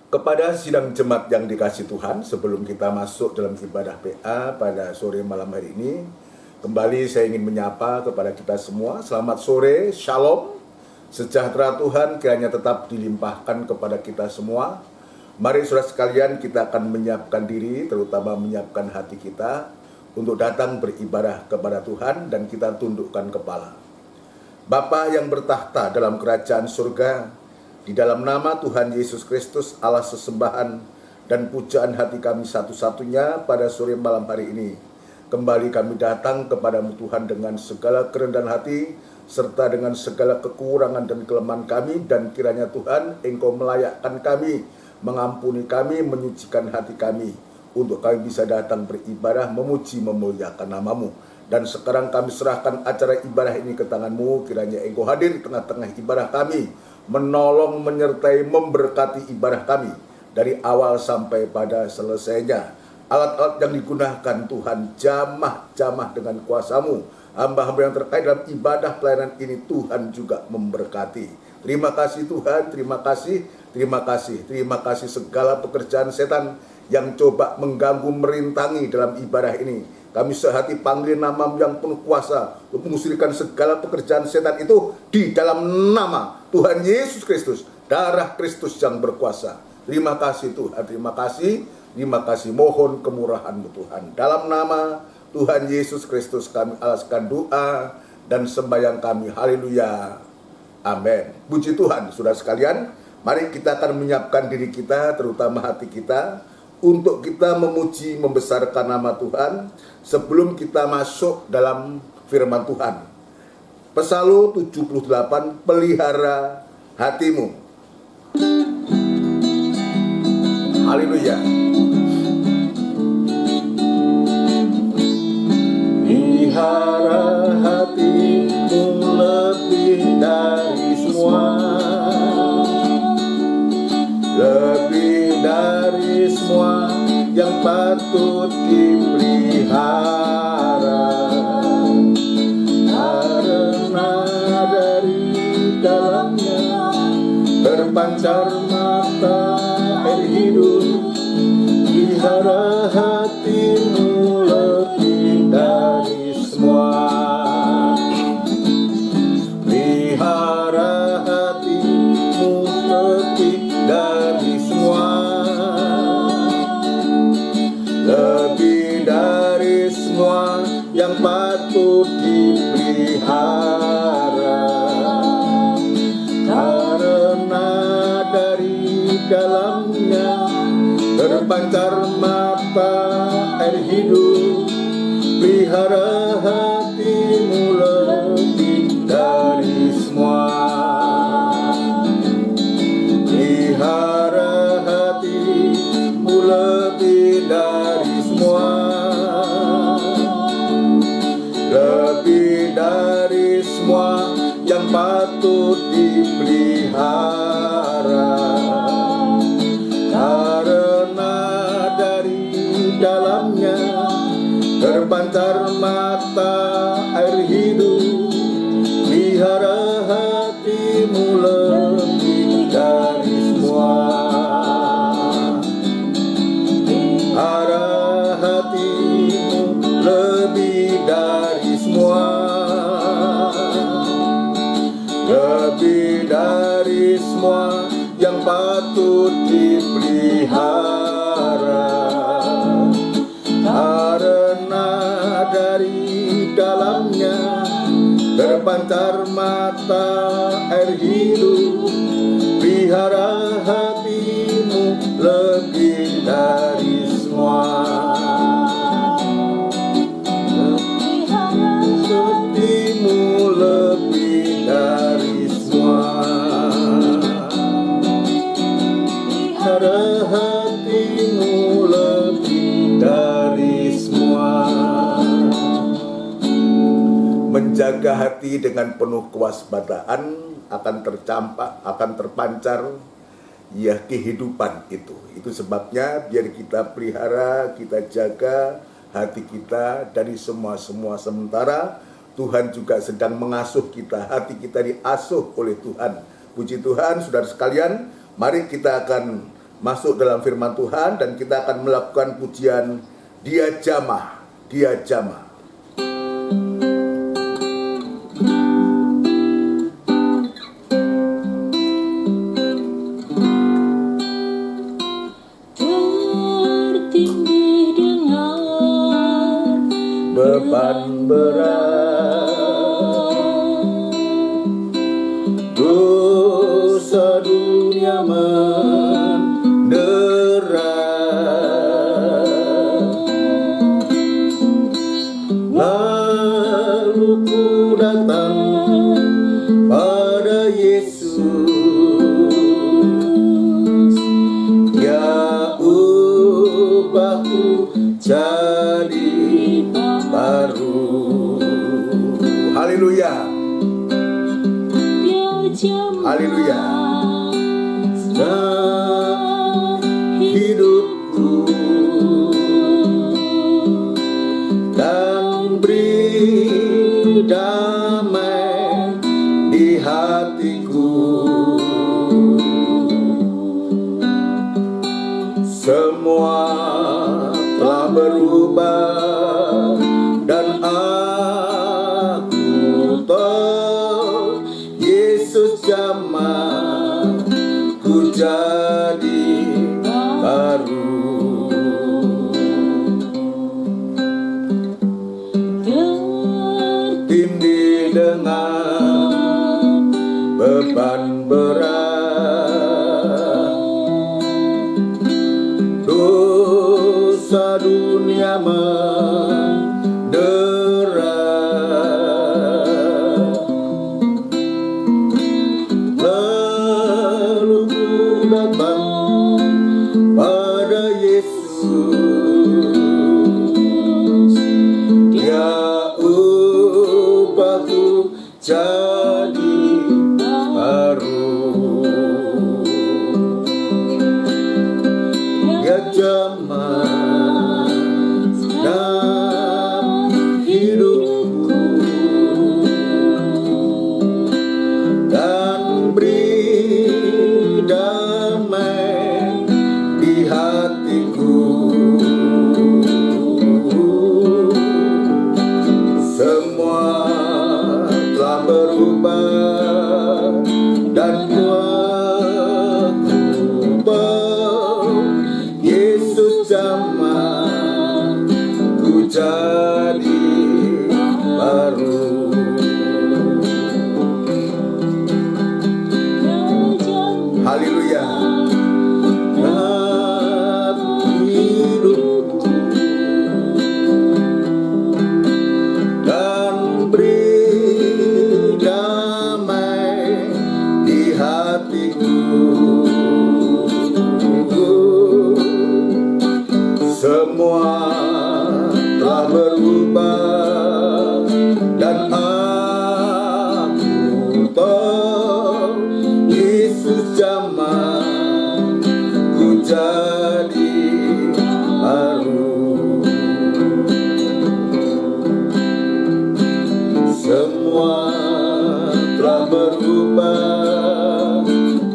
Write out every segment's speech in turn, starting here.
Kepada sidang jemaat yang dikasih Tuhan, sebelum kita masuk dalam ibadah PA pada sore malam hari ini, kembali saya ingin menyapa kepada kita semua. Selamat sore, shalom, sejahtera Tuhan kiranya tetap dilimpahkan kepada kita semua. Mari saudara sekalian, kita akan menyiapkan diri, terutama menyiapkan hati kita untuk datang beribadah kepada Tuhan dan kita tundukkan kepala. Bapa yang bertahta dalam kerajaan surga, di dalam nama Tuhan Yesus Kristus, Allah sesembahan dan pujaan hati kami satu-satunya pada sore malam hari ini, kembali kami datang kepadamu Tuhan dengan segala kerendahan hati, serta dengan segala kekurangan dan kelemahan kami, dan kiranya Tuhan Engkau melayakkan kami, mengampuni kami, menyucikan hati kami, untuk kami bisa datang beribadah, memuji, memuliakan namamu. Dan sekarang kami serahkan acara ibadah ini ke tangan-Mu, kiranya Engkau hadir di tengah-tengah ibadah kami, menolong, menyertai, memberkati ibadah kami dari awal sampai pada selesainya. Alat-alat yang digunakan Tuhan, jamah dengan kuasa-Mu. Hamba-hamba yang terkait dalam ibadah pelayanan ini Tuhan juga memberkati. Terima kasih Tuhan, terima kasih segala pekerjaan setan yang coba mengganggu, merintangi dalam ibadah ini. Kami sehati panggil nama-Mu yang penuh kuasa untuk mengusirkan segala pekerjaan setan itu di dalam nama Tuhan Yesus Kristus, darah Kristus yang berkuasa. Terima kasih Tuhan, terima kasih, mohon kemurahan-Mu Tuhan. Dalam nama Tuhan Yesus Kristus kami alaskan doa dan sembahyang kami. Haleluya, amin. Puji Tuhan, saudara sekalian, mari kita akan menyiapkan diri kita, terutama hati kita, untuk kita memuji, membesarkan nama Tuhan sebelum kita masuk dalam firman Tuhan. Pesalu 78, pelihara hatimu. Haleluya. Pelihara hatimu lebih dari semua, lebih dari semua yang patut dipelihara, karena dari dalamnya terpancar mata air hidup. Pelihara hatimu lebih dari semua, pelihara hatimu lebih dari semua, lebih dari semua yang patut dipelihara, karena dari dalamnya terpancar mata air hidup. Pelihara hatimu lebih dari semua, pelihara hatimu lebih dari semua, lebih dari semua yang patut dipelihara, karena dari dalamnya terpancar mata air hidup. Pelihara hatimu lebih dari semua, pelihara hatimu lebih dari semua, lebih dari semua yang patut dipelihara, karena dari dalamnya terpancar mata air hidup. Pelihara hatimu lebih dari semua, hatimu lebih dari semua, pelihara hatimu lebih dari semua. Menjaga hati dengan penuh kewaspadaan akan terpancar ya kehidupan itu. Itu sebabnya biar kita pelihara, kita jaga hati kita dari semua sementara. Tuhan juga sedang mengasuh kita, hati kita diasuh oleh Tuhan. Puji Tuhan, saudara sekalian, mari kita akan masuk dalam firman Tuhan dan kita akan melakukan pujian Dia Jamah, Dia Jamah. Tertindih dengan Beban berat, dosa dunia mendera, lalu ku datang pada Yesus, Dia ubahku jadi baru. Haleluya. Haleluya. Dalam hidupku dan beri damai di hatiku. Semua telah berubah dan aku tahu Yesus jamah ku jadi baru. Tertindih dengan beban berat, dosa dunia mendera, lalu ku datang pada Yesus, Dia ubahku jadi baru. Dia jamah dalam hidupku dan beri damai di hatiku. Semua telah berubah dan aku tahu Yesus jamah ku jadi baru. Haleluya. Dalam hidupku dan beri damai di hatiku. Semua telah berubah dan aku tahu Yesus jamah ku jadi baru. Semua telah berubah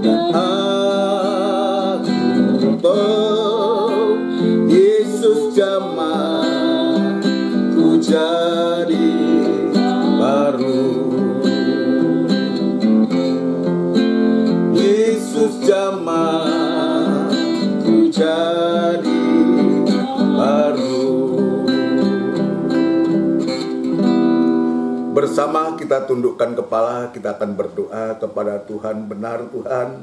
dan aku tahu Yesus jamah ku jadi baru. Yesus jamah ku jadi baru. Bersama kita tundukkan kepala, kita akan berdoa kepada Tuhan. Benar Tuhan,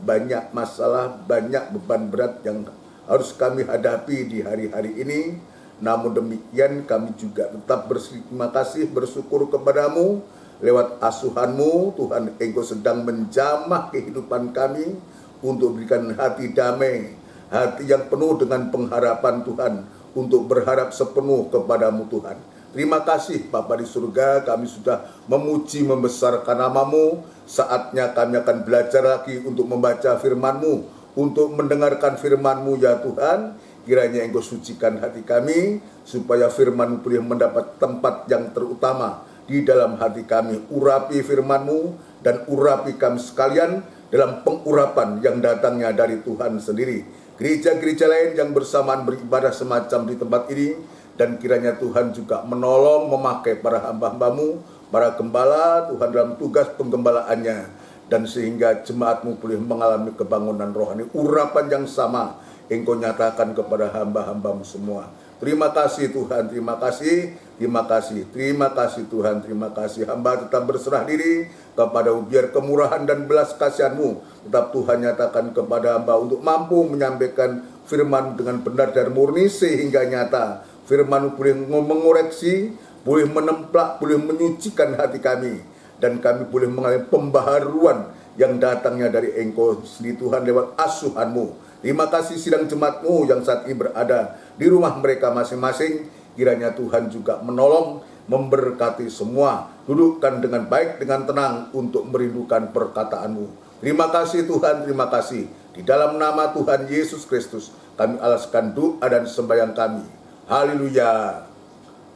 banyak masalah, banyak beban berat yang harus kami hadapi di hari-hari ini. Namun demikian kami juga tetap berterima kasih, bersyukur kepadamu lewat asuhan-Mu. Tuhan, Engkau sedang menjamah kehidupan kami untuk berikan hati damai, hati yang penuh dengan pengharapan Tuhan, untuk berharap sepenuh kepadamu Tuhan. Terima kasih Bapa di surga, kami sudah memuji membesarkan nama-Mu. Saatnya kami akan belajar lagi untuk membaca firman-Mu, untuk mendengarkan firman-Mu ya Tuhan. Kiranya Engkau sucikan hati kami, supaya firman-Mu boleh mendapat tempat yang terutama di dalam hati kami. Urapi firman-Mu dan urapi kami sekalian, dalam pengurapan yang datangnya dari Tuhan sendiri. Gereja-gereja lain yang bersamaan beribadah semacam di tempat ini, dan kiranya Tuhan juga menolong memakai para hamba-hambamu, para gembala Tuhan dalam tugas penggembalaannya, dan sehingga jemaatmu boleh mengalami kebangunan rohani, urapan yang sama Engkau nyatakan kepada hamba-hambamu semua. Terima kasih Tuhan, terima kasih, terima kasih, terima kasih Tuhan, terima kasih. Hamba tetap berserah diri kepada-Mu, biar kemurahan dan belas kasihan-Mu tetap Tuhan nyatakan kepada hamba untuk mampu menyampaikan firman dengan benar dan murni sehingga nyata. Firman-Mu boleh mengoreksi, boleh menemplak, boleh menyucikan hati kami, dan kami boleh mengalami pembaharuan yang datangnya dari Engkau sendiri Tuhan lewat asuhan-Mu. Terima kasih sidang jemaat-Mu yang saat ini berada di rumah mereka masing-masing. Kiranya Tuhan juga menolong, memberkati semua. Dudukkan dengan baik, dengan tenang untuk merindukan perkataan-Mu. Terima kasih Tuhan, terima kasih. Di dalam nama Tuhan Yesus Kristus kami alaskan doa dan sembahyang kami. Haleluya.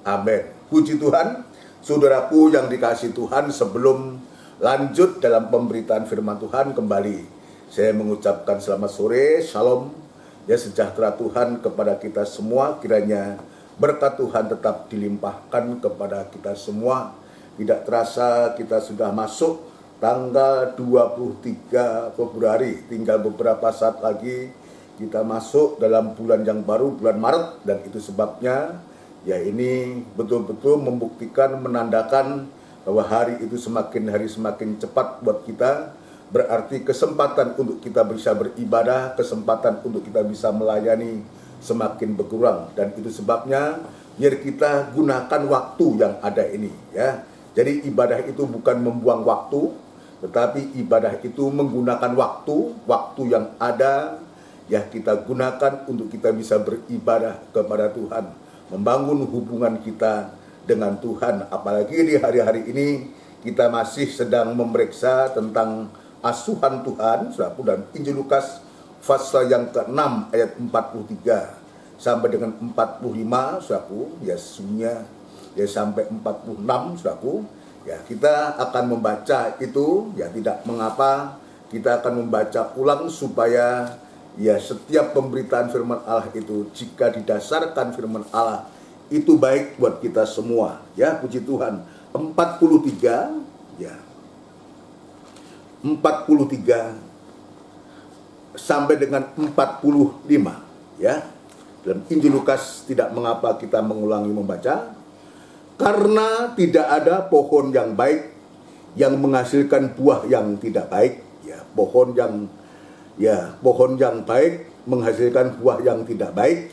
Amin. Puji Tuhan. Saudaraku yang dikasihi Tuhan, sebelum lanjut dalam pemberitaan firman Tuhan kembali, saya mengucapkan selamat sore, shalom, ya sejahtera Tuhan kepada kita semua. Kiranya berkat Tuhan tetap dilimpahkan kepada kita semua. Tidak terasa kita sudah masuk tanggal 23 Februari, tinggal beberapa saat lagi kita masuk dalam bulan yang baru, bulan Maret, dan itu sebabnya ya ini betul-betul membuktikan, menandakan bahwa hari itu semakin hari semakin cepat buat kita. Berarti kesempatan untuk kita bisa beribadah, kesempatan untuk kita bisa melayani semakin berkurang. Dan itu sebabnya biar kita gunakan waktu yang ada ini, ya. Jadi ibadah itu bukan membuang waktu, tetapi ibadah itu menggunakan waktu yang ada, ya kita gunakan untuk kita bisa beribadah kepada Tuhan, membangun hubungan kita dengan Tuhan. Apalagi di hari-hari ini kita masih sedang memeriksa tentang asuhan Tuhan, saudaraku, dan Injil Lukas pasal yang ke-6 ayat 43 sampai dengan 45, saudaraku, ya sesungguhnya ya sampai 46, saudaraku. Ya, kita akan membaca itu, ya tidak mengapa, kita akan membaca ulang supaya ya setiap pemberitaan firman Allah itu jika didasarkan firman Allah itu baik buat kita semua, ya puji Tuhan. 43 ya 43 sampai dengan 45, ya. Dalam Injil Lukas tidak mengapa kita mengulangi membaca. Karena tidak ada pohon yang baik yang menghasilkan buah yang tidak baik, ya. Pohon yang baik menghasilkan buah yang tidak baik,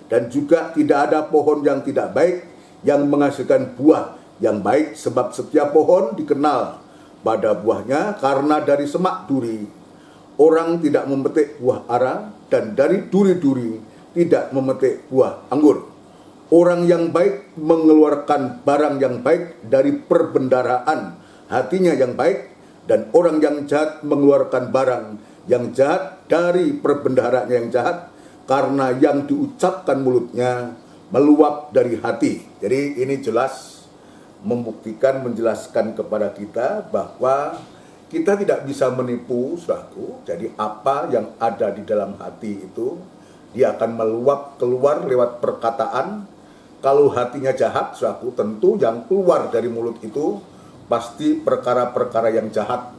dan juga tidak ada pohon yang tidak baik yang menghasilkan buah yang baik, sebab setiap pohon dikenal pada buahnya. Karena dari semak duri orang tidak memetik buah ara, dan dari duri-duri tidak memetik buah anggur. Orang yang baik mengeluarkan barang yang baik dari perbendaharaan hatinya yang baik, dan orang yang jahat mengeluarkan barang yang jahat dari perbendaharaannya yang jahat, karena yang diucapkan mulutnya meluap dari hati. Jadi ini jelas membuktikan, menjelaskan kepada kita bahwa kita tidak bisa menipu, saudaraku. Jadi apa yang ada di dalam hati itu dia akan meluap keluar lewat perkataan. Kalau hatinya jahat, saudaraku, tentu yang keluar dari mulut itu pasti perkara-perkara yang jahat.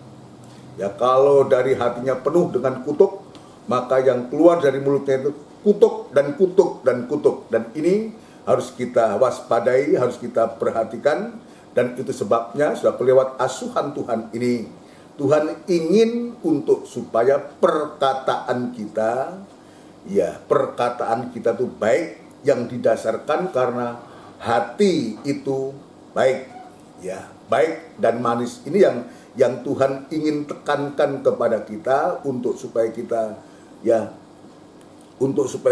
Ya, kalau dari hatinya penuh dengan kutuk, maka yang keluar dari mulutnya itu kutuk dan kutuk dan kutuk. Dan ini harus kita waspadai, harus kita perhatikan. Dan itu sebabnya sudah lewat asuhan Tuhan ini, Tuhan ingin untuk supaya perkataan kita, ya perkataan kita itu baik, yang didasarkan karena hati itu baik, ya baik dan manis. Ini yang Tuhan ingin tekankan kepada kita untuk supaya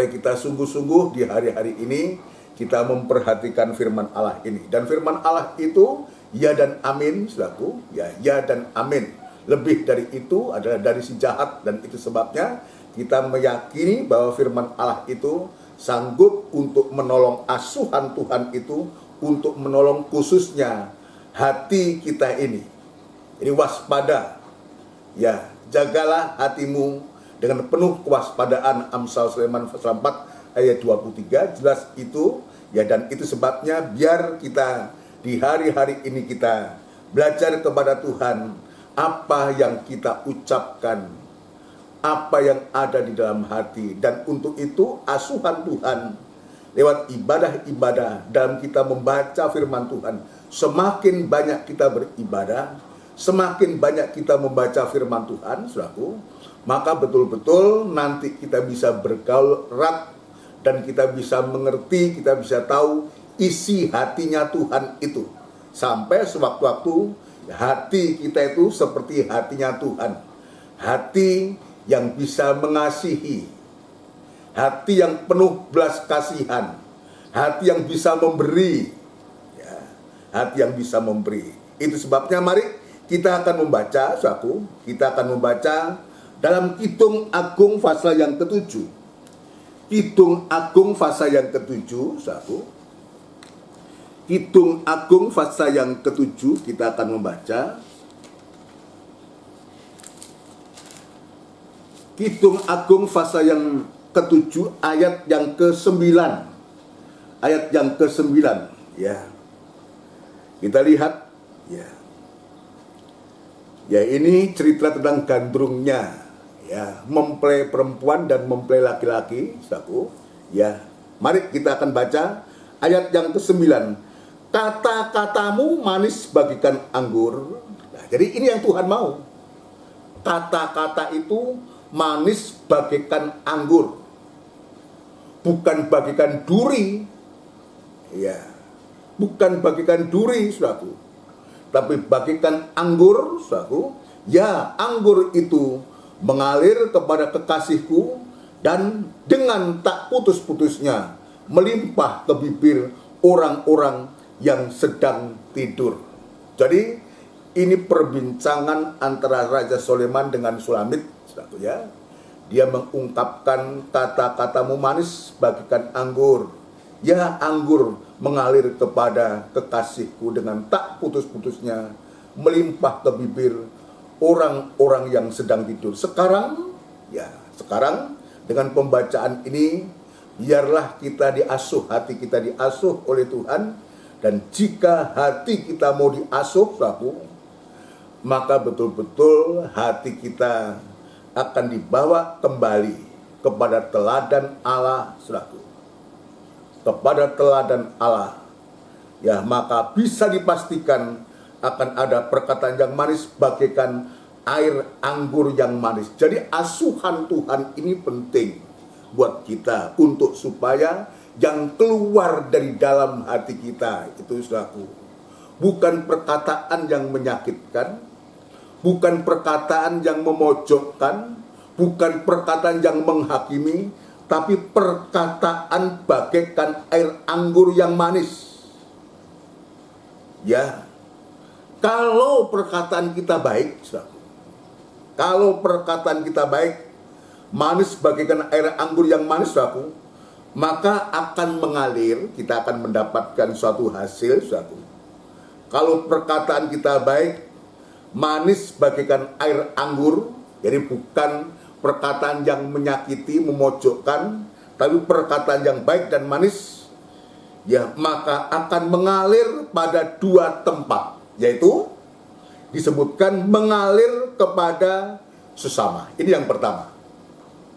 kita sungguh-sungguh di hari-hari ini kita memperhatikan firman Allah ini. Dan firman Allah itu ya dan amin, saudaraku, ya dan amin. Lebih dari itu adalah dari si jahat, dan itu sebabnya kita meyakini bahwa firman Allah itu sanggup untuk menolong asuhan Tuhan itu, untuk menolong khususnya hati kita ini. Jadi waspada, Ya, jagalah hatimu dengan penuh kewaspadaan. Amsal Sulaiman pasal 4 ayat 23, jelas itu. Ya, dan itu sebabnya biar kita di hari-hari ini kita belajar kepada Tuhan apa yang kita ucapkan, apa yang ada di dalam hati. Dan untuk itu asuhan Tuhan lewat ibadah-ibadah dalam kita membaca firman Tuhan. Semakin banyak kita beribadah, semakin banyak kita membaca firman Tuhan, saudaraku, maka betul-betul nanti kita bisa bergaul erat dan kita bisa mengerti, kita bisa tahu isi hatinya Tuhan itu. Sampai sewaktu-waktu hati kita itu seperti hatinya Tuhan. Hati yang bisa mengasihi, hati yang penuh belas kasihan, hati yang bisa memberi, ya, hati yang bisa memberi. Itu sebabnya mari kita akan membaca, kita akan membaca dalam Kidung Agung pasal yang ke-7. Kidung Agung pasal yang ke-7, Kidung Agung pasal yang ke-7 kita akan membaca. Kidung Agung pasal yang ke-7 ayat yang ke-9. Ayat yang ke-9, ya. Kita lihat, ya. Ya, ini cerita tentang gandrungnya, ya, mempelai perempuan dan mempelai laki-laki, saudaraku. Ya, mari kita akan baca ayat yang ke-9. Kata-katamu manis bagikan anggur. Nah, jadi ini yang Tuhan mau. Kata-kata itu manis bagikan anggur, bukan bagikan duri. Ya, bukan bagikan duri, saudaraku, tapi bagikan anggur, saudaraku. Ya, anggur itu mengalir kepada kekasihku dan dengan tak putus-putusnya melimpah ke bibir orang-orang yang sedang tidur. Jadi ini perbincangan antara Raja Sulaiman dengan Sulamit, saudaraku, ya. Dia mengungkapkan kata-katamu manis bagikan anggur. Ya, anggur mengalir kepada kekasihku dengan tak putus-putusnya melimpah ke bibir orang-orang yang sedang tidur. Sekarang dengan pembacaan ini biarlah kita diasuh, hati kita diasuh oleh Tuhan. Dan jika hati kita mau diasuh, saudaraku, maka betul-betul hati kita akan dibawa kembali kepada teladan Allah, saudaraku. Kepada teladan Allah. Ya, maka bisa dipastikan akan ada perkataan yang manis bagaikan air anggur yang manis. Jadi asuhan Tuhan ini penting buat kita untuk supaya yang keluar dari dalam hati kita itu, saudaraku, bukan perkataan yang menyakitkan, bukan perkataan yang memojokkan, bukan perkataan yang menghakimi, tapi perkataan bagaikan air anggur yang manis. Ya, kalau perkataan kita baik, saudaraku, kalau perkataan kita baik, manis bagaikan air anggur yang manis, saudaraku, maka akan mengalir, kita akan mendapatkan suatu hasil, saudaraku. Kalau perkataan kita baik, manis bagaikan air anggur, jadi bukan perkataan yang menyakiti, memojokkan, tapi perkataan yang baik dan manis, ya, maka akan mengalir pada dua tempat, yaitu disebutkan mengalir kepada sesama. Ini yang pertama.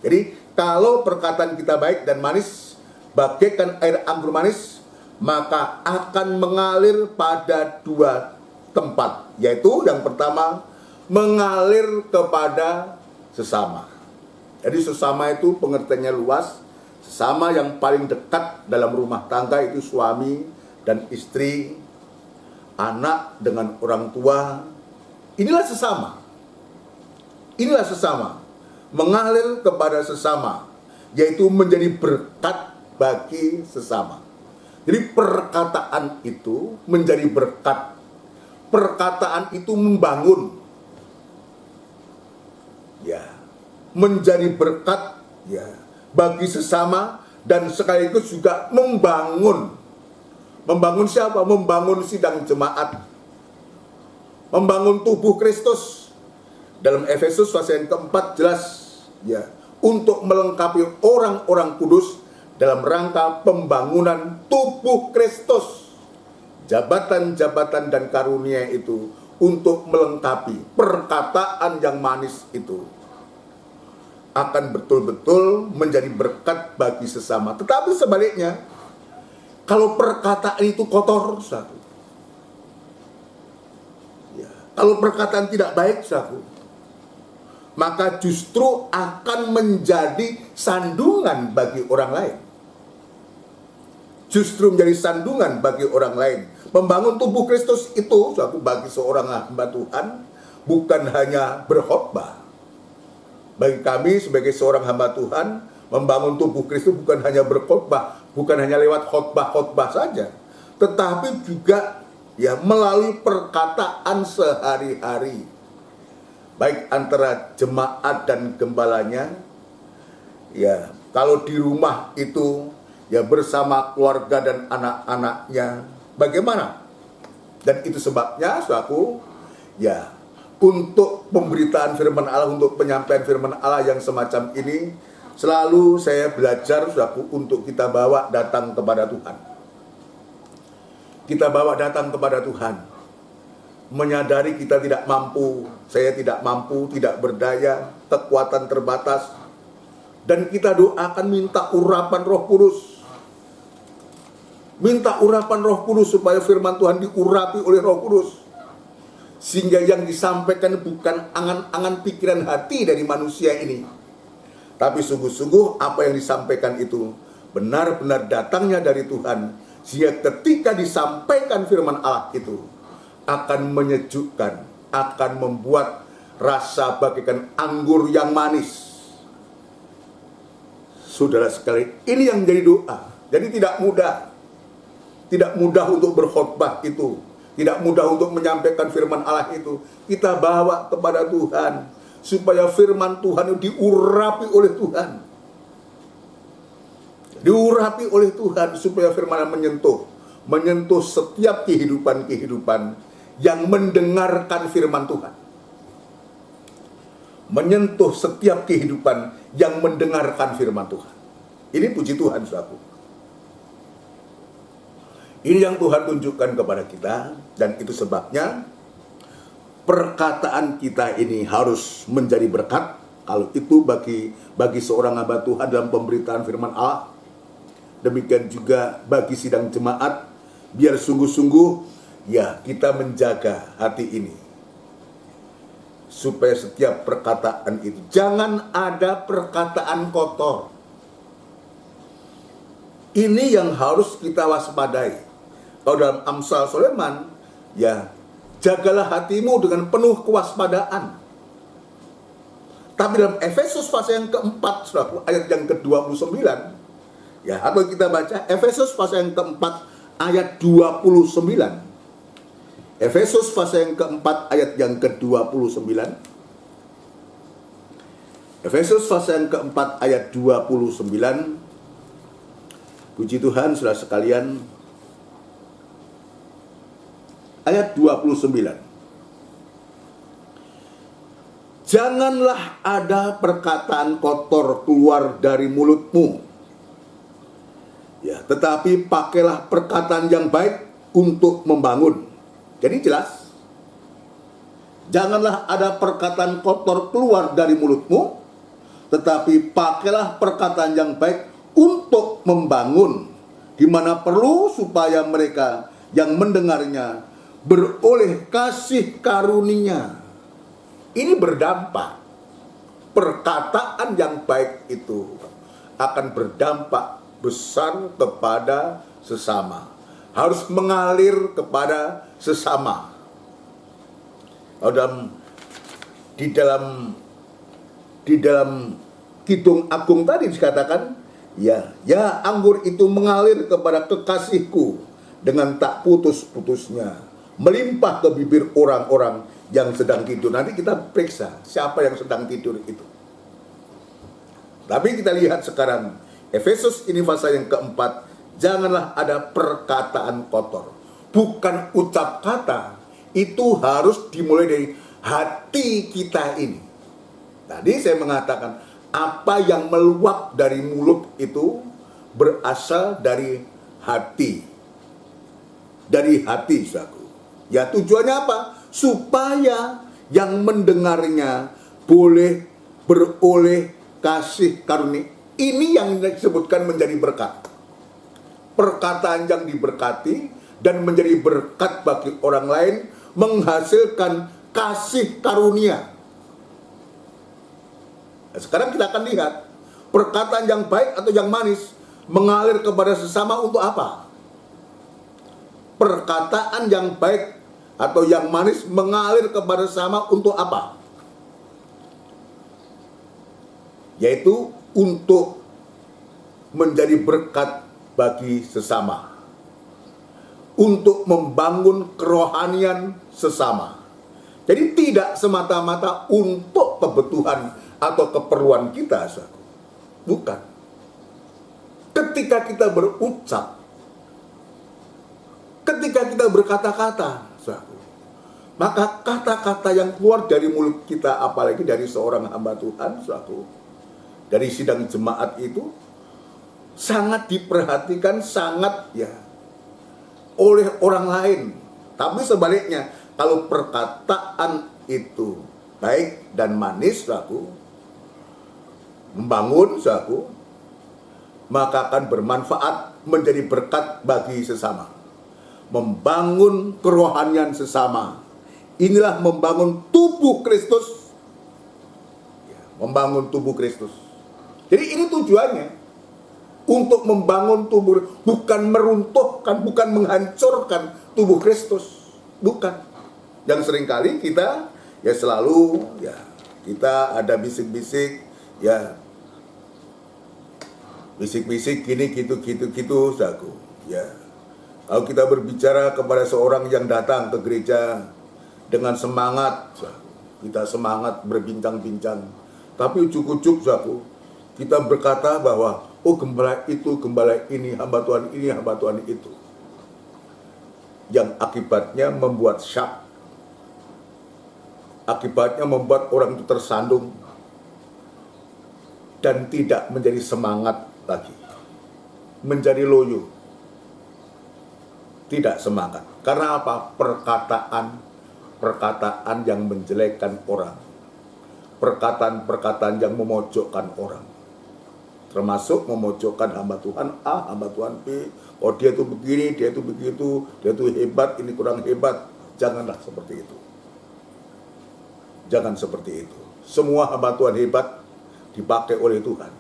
Jadi kalau perkataan kita baik dan manis bagaikan air anggur manis, maka akan mengalir pada dua tempat, yaitu yang pertama mengalir kepada sesama. Jadi sesama itu pengertiannya luas. Sesama yang paling dekat dalam rumah tangga itu suami dan istri, anak dengan orang tua. Inilah sesama. Inilah sesama. Mengalir kepada sesama, yaitu menjadi berkat bagi sesama. Jadi perkataan itu menjadi berkat. Perkataan itu membangun. Ya, menjadi berkat, ya, bagi sesama dan sekaligus juga membangun. Membangun siapa? Membangun sidang jemaat. Membangun tubuh Kristus. Dalam Efesus pasal yang keempat jelas, ya, untuk melengkapi orang-orang kudus dalam rangka pembangunan tubuh Kristus. Jabatan-jabatan dan karunia itu untuk melengkapi perkataan yang manis itu akan betul-betul menjadi berkat bagi sesama. Tetapi sebaliknya, kalau perkataan itu kotor, saudara, ya, kalau perkataan tidak baik, saudara, maka justru akan menjadi sandungan bagi orang lain. Justru menjadi sandungan bagi orang lain. Membangun tubuh Kristus itu, suatu bagi seorang hamba Tuhan, bukan hanya berkhotbah. Bagi kami sebagai seorang hamba Tuhan, membangun tubuh Kristus bukan hanya berkhotbah, bukan hanya lewat khotbah-khotbah saja, tetapi juga ya melalui perkataan sehari-hari, baik antara jemaat dan gembalanya. Ya, kalau di rumah itu ya bersama keluarga dan anak-anaknya, bagaimana? Dan itu sebabnya, saudaraku, ya, untuk pemberitaan firman Allah, untuk penyampaian firman Allah yang semacam ini, selalu saya belajar, saudaraku, untuk kita bawa datang kepada Tuhan. Kita bawa datang kepada Tuhan, menyadari kita tidak mampu, saya tidak mampu, tidak berdaya, kekuatan terbatas, dan kita doakan minta urapan Roh Kudus. Minta urapan Roh Kudus supaya firman Tuhan diurapi oleh Roh Kudus, sehingga yang disampaikan bukan angan-angan pikiran hati dari manusia ini, tapi sungguh-sungguh apa yang disampaikan itu benar-benar datangnya dari Tuhan, sehingga ketika disampaikan firman Allah itu akan menyejukkan, akan membuat rasa bagaikan anggur yang manis. Saudara sekalian, ini yang menjadi doa. Jadi tidak mudah. Tidak mudah untuk berkhotbah itu, tidak mudah untuk menyampaikan firman Allah itu. Kita bawa kepada Tuhan supaya firman Tuhan itu diurapi oleh Tuhan. Diurapi oleh Tuhan supaya firman Allah menyentuh setiap kehidupan-kehidupan yang mendengarkan firman Tuhan. Menyentuh setiap kehidupan yang mendengarkan firman Tuhan. Ini puji Tuhan, saudaraku. Ini yang Tuhan tunjukkan kepada kita, dan itu sebabnya perkataan kita ini harus menjadi berkat. Kalau itu bagi seorang hamba Tuhan dalam pemberitaan firman Allah, demikian juga bagi sidang jemaat, biar sungguh-sungguh ya kita menjaga hati ini, supaya setiap perkataan itu jangan ada perkataan kotor. Ini yang harus kita waspadai. Kalau dalam Amsal Sulaiman, ya, jagalah hatimu dengan penuh kewaspadaan. Tapi dalam Efesus pasal yang keempat, ayat yang ke-29, ya, atau kita baca Efesus pasal yang keempat, ayat 29. Efesus pasal yang keempat, ayat yang ke-29. Efesus pasal yang keempat, ayat 29. Puji Tuhan, saudara sekalian. Ayat 29. Janganlah ada perkataan kotor keluar dari mulutmu, ya, tetapi pakailah perkataan yang baik untuk membangun. Jadi jelas, janganlah ada perkataan kotor keluar dari mulutmu, tetapi pakailah perkataan yang baik untuk membangun, di mana perlu, supaya mereka yang mendengarnya beroleh kasih karunia. Ini berdampak. Perkataan yang baik itu akan berdampak besar kepada sesama. Harus mengalir kepada sesama. Di dalam Kidung Agung tadi dikatakan, ya anggur itu mengalir kepada kekasihku dengan tak putus-putusnya, melimpah ke bibir orang-orang yang sedang tidur. Nanti kita periksa siapa yang sedang tidur itu. Tapi kita lihat sekarang Efesus ini pasal yang keempat, janganlah ada perkataan kotor. Bukan ucap kata, itu harus dimulai dari hati kita ini. Tadi saya mengatakan apa yang meluap dari mulut itu berasal dari hati. Dari hati, saudaraku. Ya, tujuannya apa? Supaya yang mendengarnya boleh beroleh kasih karunia. Ini yang disebutkan menjadi berkat. Perkataan yang diberkati dan menjadi berkat bagi orang lain menghasilkan kasih karunia. Nah, sekarang kita akan lihat perkataan yang baik atau yang manis mengalir kepada sesama untuk apa? Perkataan yang baik atau yang manis mengalir kepada sesama untuk apa? Yaitu untuk menjadi berkat bagi sesama, untuk membangun kerohanian sesama. Jadi tidak semata-mata untuk kebutuhan atau keperluan kita, saudara. Bukan. Ketika kita berucap, ketika kita berkata-kata, saudara, maka kata-kata yang keluar dari mulut kita, apalagi dari seorang hamba Tuhan, saudara, dari sidang jemaat itu sangat diperhatikan, sangat oleh orang lain. Tapi sebaliknya, kalau perkataan itu baik dan manis, saudaraku, membangun, saudaraku, maka akan bermanfaat menjadi berkat bagi sesama. Membangun kerohanian sesama. Inilah membangun tubuh Kristus. Membangun tubuh Kristus. Jadi ini tujuannya. Untuk membangun tubuh, bukan meruntuhkan, bukan menghancurkan tubuh Kristus, bukan. Yang seringkali kita selalu kita ada bisik-bisik, bisik-bisik gini gitu, saudaraku. Kalau kita berbicara kepada seorang yang datang ke gereja dengan semangat, saudaraku, kita semangat berbincang-bincang, tapi ujuk-ujuk, saudaraku, kita berkata bahwa oh, gembala itu, gembala ini, hamba Tuhan ini, hamba Tuhan itu. Yang akibatnya membuat syak. Akibatnya membuat orang itu tersandung. Dan tidak menjadi semangat lagi. Menjadi loyo. Tidak semangat. Karena apa? Perkataan yang menjelekkan orang. Perkataan-perkataan yang memojokkan orang. Termasuk memojokkan hamba Tuhan A, hamba Tuhan B. Oh, dia itu begini, dia itu begitu, dia itu hebat, ini kurang hebat. Janganlah seperti itu. Jangan seperti itu. Semua hamba Tuhan hebat dipakai oleh Tuhan.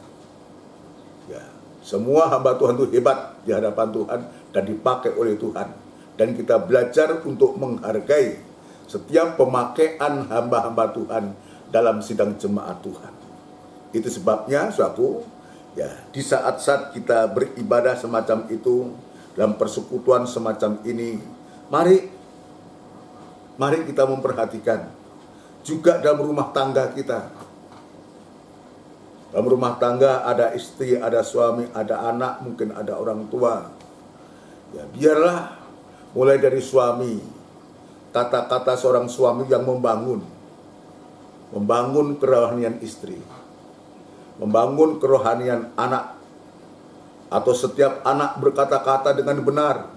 Semua hamba Tuhan itu hebat di hadapan Tuhan dan dipakai oleh Tuhan. Dan kita belajar untuk menghargai setiap pemakaian hamba-hamba Tuhan dalam sidang jemaat Tuhan. Itu sebabnya, saudaraku, di saat-saat kita beribadah semacam itu, dalam persekutuan semacam ini, mari kita memperhatikan juga dalam rumah tangga kita. Dalam rumah tangga ada istri, ada suami, ada anak, mungkin ada orang tua. Biarlah mulai dari suami, kata-kata seorang suami yang membangun kerohanian istri, membangun kerohanian anak, atau setiap anak berkata-kata dengan benar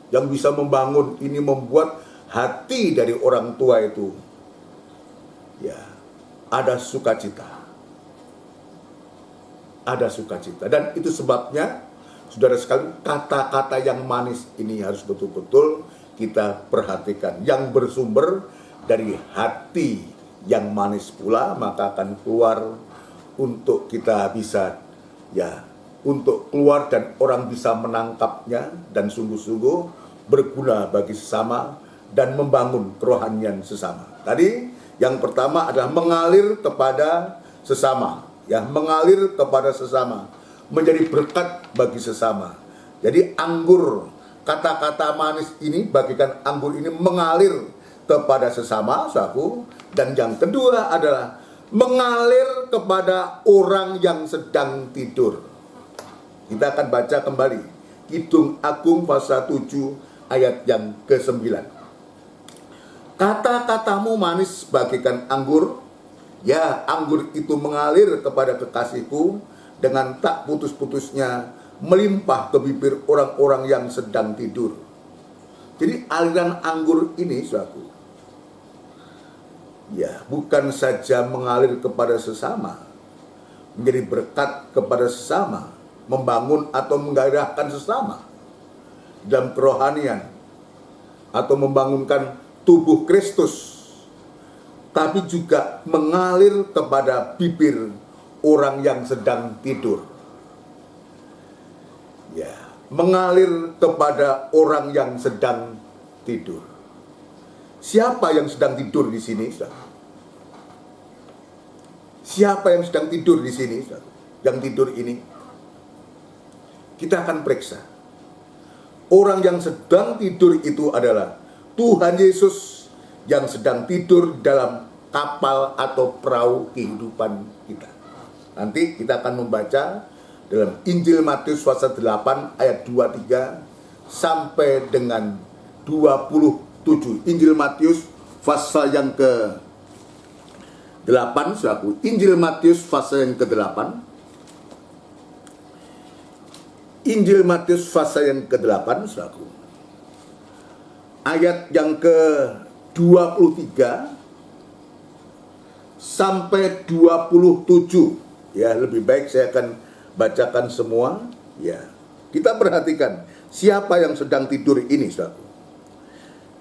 yang bisa membangun. Ini membuat hati dari orang tua itu ada sukacita, dan itu sebabnya, saudara sekalian, kata-kata yang manis ini harus betul-betul kita perhatikan, yang bersumber dari hati yang manis pula, maka akan keluar untuk kita bisa untuk keluar dan orang bisa menangkapnya dan sungguh-sungguh berguna bagi sesama dan membangun kerohanian sesama. Tadi yang pertama adalah mengalir kepada sesama, mengalir kepada sesama, menjadi berkat bagi sesama. Jadi anggur, kata-kata manis ini, bagikan anggur ini mengalir kepada sesama, saudaraku. Dan yang kedua adalah mengalir kepada orang yang sedang tidur. Kita akan baca kembali Kidung Agung pasal 7 ayat yang ke-9. Kata-katamu manis bagaikan anggur, ya anggur itu mengalir kepada kekasihku dengan tak putus-putusnya melimpah ke bibir orang-orang yang sedang tidur. Jadi aliran anggur ini, saudaraku, ya bukan saja mengalir kepada sesama, menjadi berkat kepada sesama, membangun atau menggairahkan sesama dalam kerohanian, atau membangunkan tubuh Kristus, tapi juga mengalir kepada bibir orang yang sedang tidur. Ya, mengalir kepada orang yang sedang tidur. Siapa yang sedang tidur di sini, saudara? Siapa yang sedang tidur di sini, saudara? Yang tidur ini, kita akan periksa. Orang yang sedang tidur itu adalah Tuhan Yesus yang sedang tidur dalam kapal atau perahu kehidupan kita. Nanti kita akan membaca dalam Injil Matius pasal 8 ayat 23 sampai dengan 27. Injil Matius pasal yang ke-8, saudaraku. Injil Matius pasal yang ke-8. Injil Matius pasal yang ke-8, saudaraku. Ayat yang ke-23 sampai 27. Ya, lebih baik saya akan bacakan semua. Ya, kita perhatikan siapa yang sedang tidur ini, saudaraku.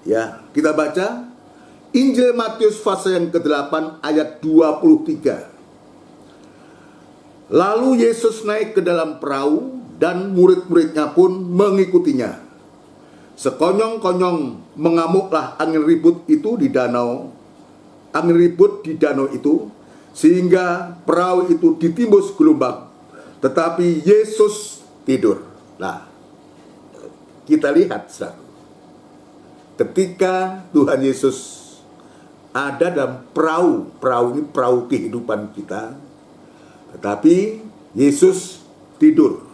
Ya, kita baca Injil Matius pasal yang ke-8 ayat 23. Lalu Yesus naik ke dalam perahu dan murid-muridnya pun mengikutinya. Sekonyong-konyong mengamuklah angin ribut di danau itu, sehingga perahu itu ditimbus gelombang, tetapi Yesus tidur. Nah, kita lihat, saudara, ketika Tuhan Yesus ada dalam perahu ini perahu kehidupan kita, tetapi Yesus tidur.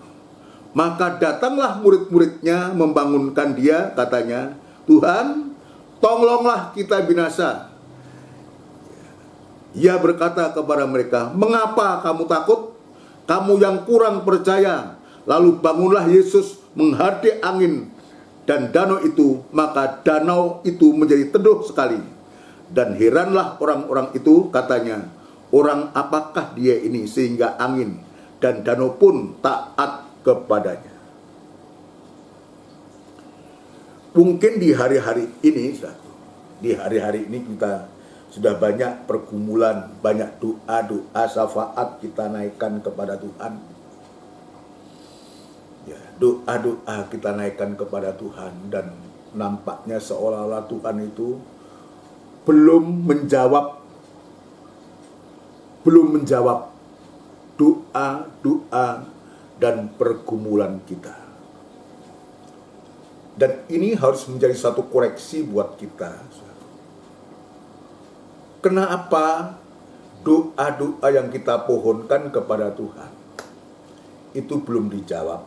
Maka datanglah murid-muridnya membangunkan dia, katanya, Tuhan, tolonglah kita binasa. Ia berkata kepada mereka, mengapa kamu takut? Kamu yang kurang percaya. Lalu bangunlah Yesus menghadap angin dan danau itu, maka danau itu menjadi teduh sekali. Dan heranlah orang-orang itu, katanya, orang apakah dia ini sehingga angin dan danau pun taat kepadanya. Mungkin di hari-hari ini, kita sudah banyak pergumulan, banyak doa-doa syafaat kita naikkan kepada Tuhan. Ya, doa-doa kita naikkan kepada Tuhan, dan nampaknya seolah-olah Tuhan itu belum menjawab doa-doa dan pergumulan kita. Dan ini harus menjadi satu koreksi buat kita. Kenapa doa-doa yang kita pohonkan kepada Tuhan itu belum dijawab?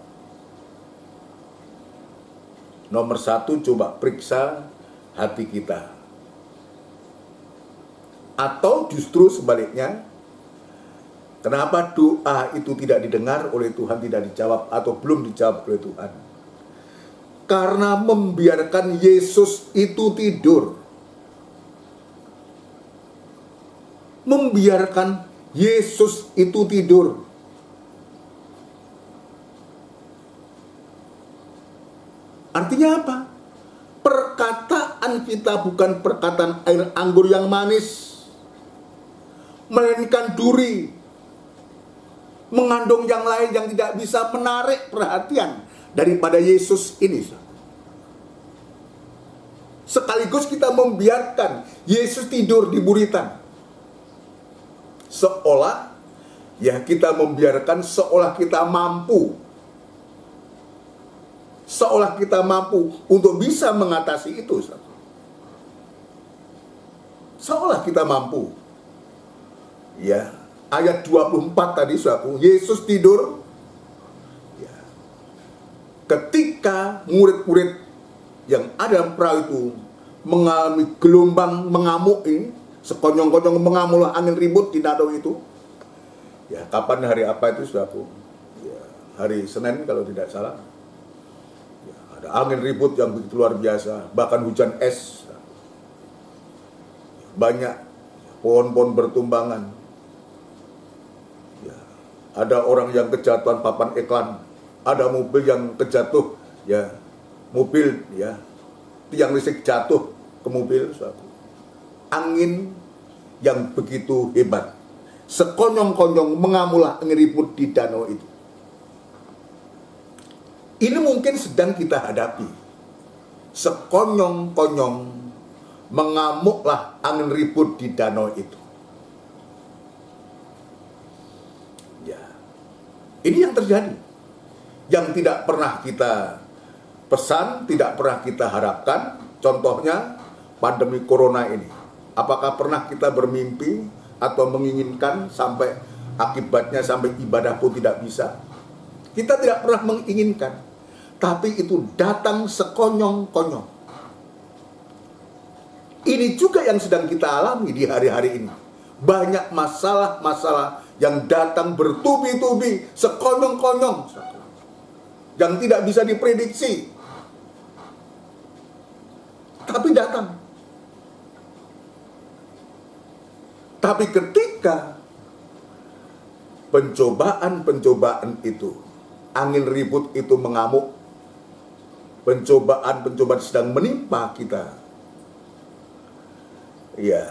Nomor satu, coba periksa hati kita. Atau justru sebaliknya, kenapa doa itu tidak didengar oleh Tuhan, tidak dijawab atau belum dijawab oleh Tuhan? Karena membiarkan Yesus itu tidur. Membiarkan Yesus itu tidur. Artinya apa? Perkataan kita bukan perkataan air anggur yang manis, melainkan duri, mengandung yang lain yang tidak bisa menarik perhatian daripada Yesus ini. Sekaligus kita membiarkan Yesus tidur di buritan. Seolah ya kita membiarkan seolah kita mampu. Seolah kita mampu untuk bisa mengatasi itu. Seolah kita mampu. Ya, ayat 24 tadi, saudaraku, Yesus tidur. Ya. Ketika murid-murid yang ada dalam perahu itu mengalami gelombang mengamuk ini, sekonyong-konyong mengamuklah angin ribut di danau itu. Ya, kapan hari apa itu, saudaraku? Ya, hari Senin kalau tidak salah. Ya, ada angin ribut yang begitu luar biasa, bahkan hujan es. Banyak pohon-pohon bertumbangan. Ya, ada orang yang kejatuhan papan iklan, ada mobil yang kejatuh, ya, mobil, ya, tiang listrik jatuh ke mobil. Angin yang begitu hebat, sekonyong-konyong mengamuklah angin ribut di danau itu. Ini mungkin sedang kita hadapi. Sekonyong-konyong mengamuklah angin ribut di danau itu. Ya, ini yang terjadi, yang tidak pernah kita pesan, tidak pernah kita harapkan. Contohnya pandemi corona ini. Apakah pernah kita bermimpi atau menginginkan sampai akibatnya sampai ibadah pun tidak bisa? Kita tidak pernah menginginkan, tapi itu datang sekonyong-konyong. Ini juga yang sedang kita alami di hari-hari ini. Banyak masalah-masalah yang datang bertubi-tubi, sekonyong-konyong, yang tidak bisa diprediksi, tapi datang. Tapi ketika pencobaan-pencobaan itu, angin ribut itu mengamuk, pencobaan-pencobaan sedang menimpa kita, ya,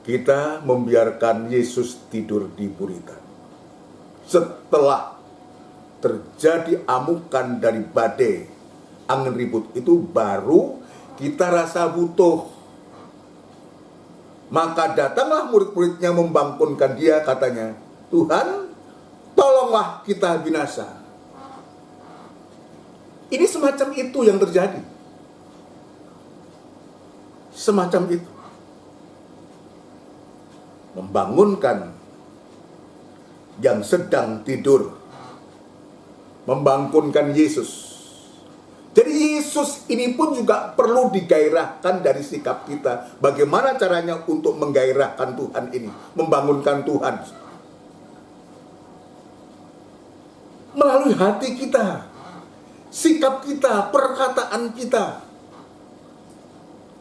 kita membiarkan Yesus tidur di buritan. Setelah terjadi amukan dari badai angin ribut itu, baru kita rasa butuh. Maka datanglah murid-muridnya membangkitkan dia, katanya, Tuhan, tolonglah kita binasa. Ini semacam itu yang terjadi. Semacam itu. Membangunkan yang sedang tidur. Membangunkan Yesus. Jadi Yesus ini pun juga perlu digairahkan dari sikap kita. Bagaimana caranya untuk menggairahkan Tuhan ini, membangunkan Tuhan? Melalui hati kita, sikap kita, perkataan kita.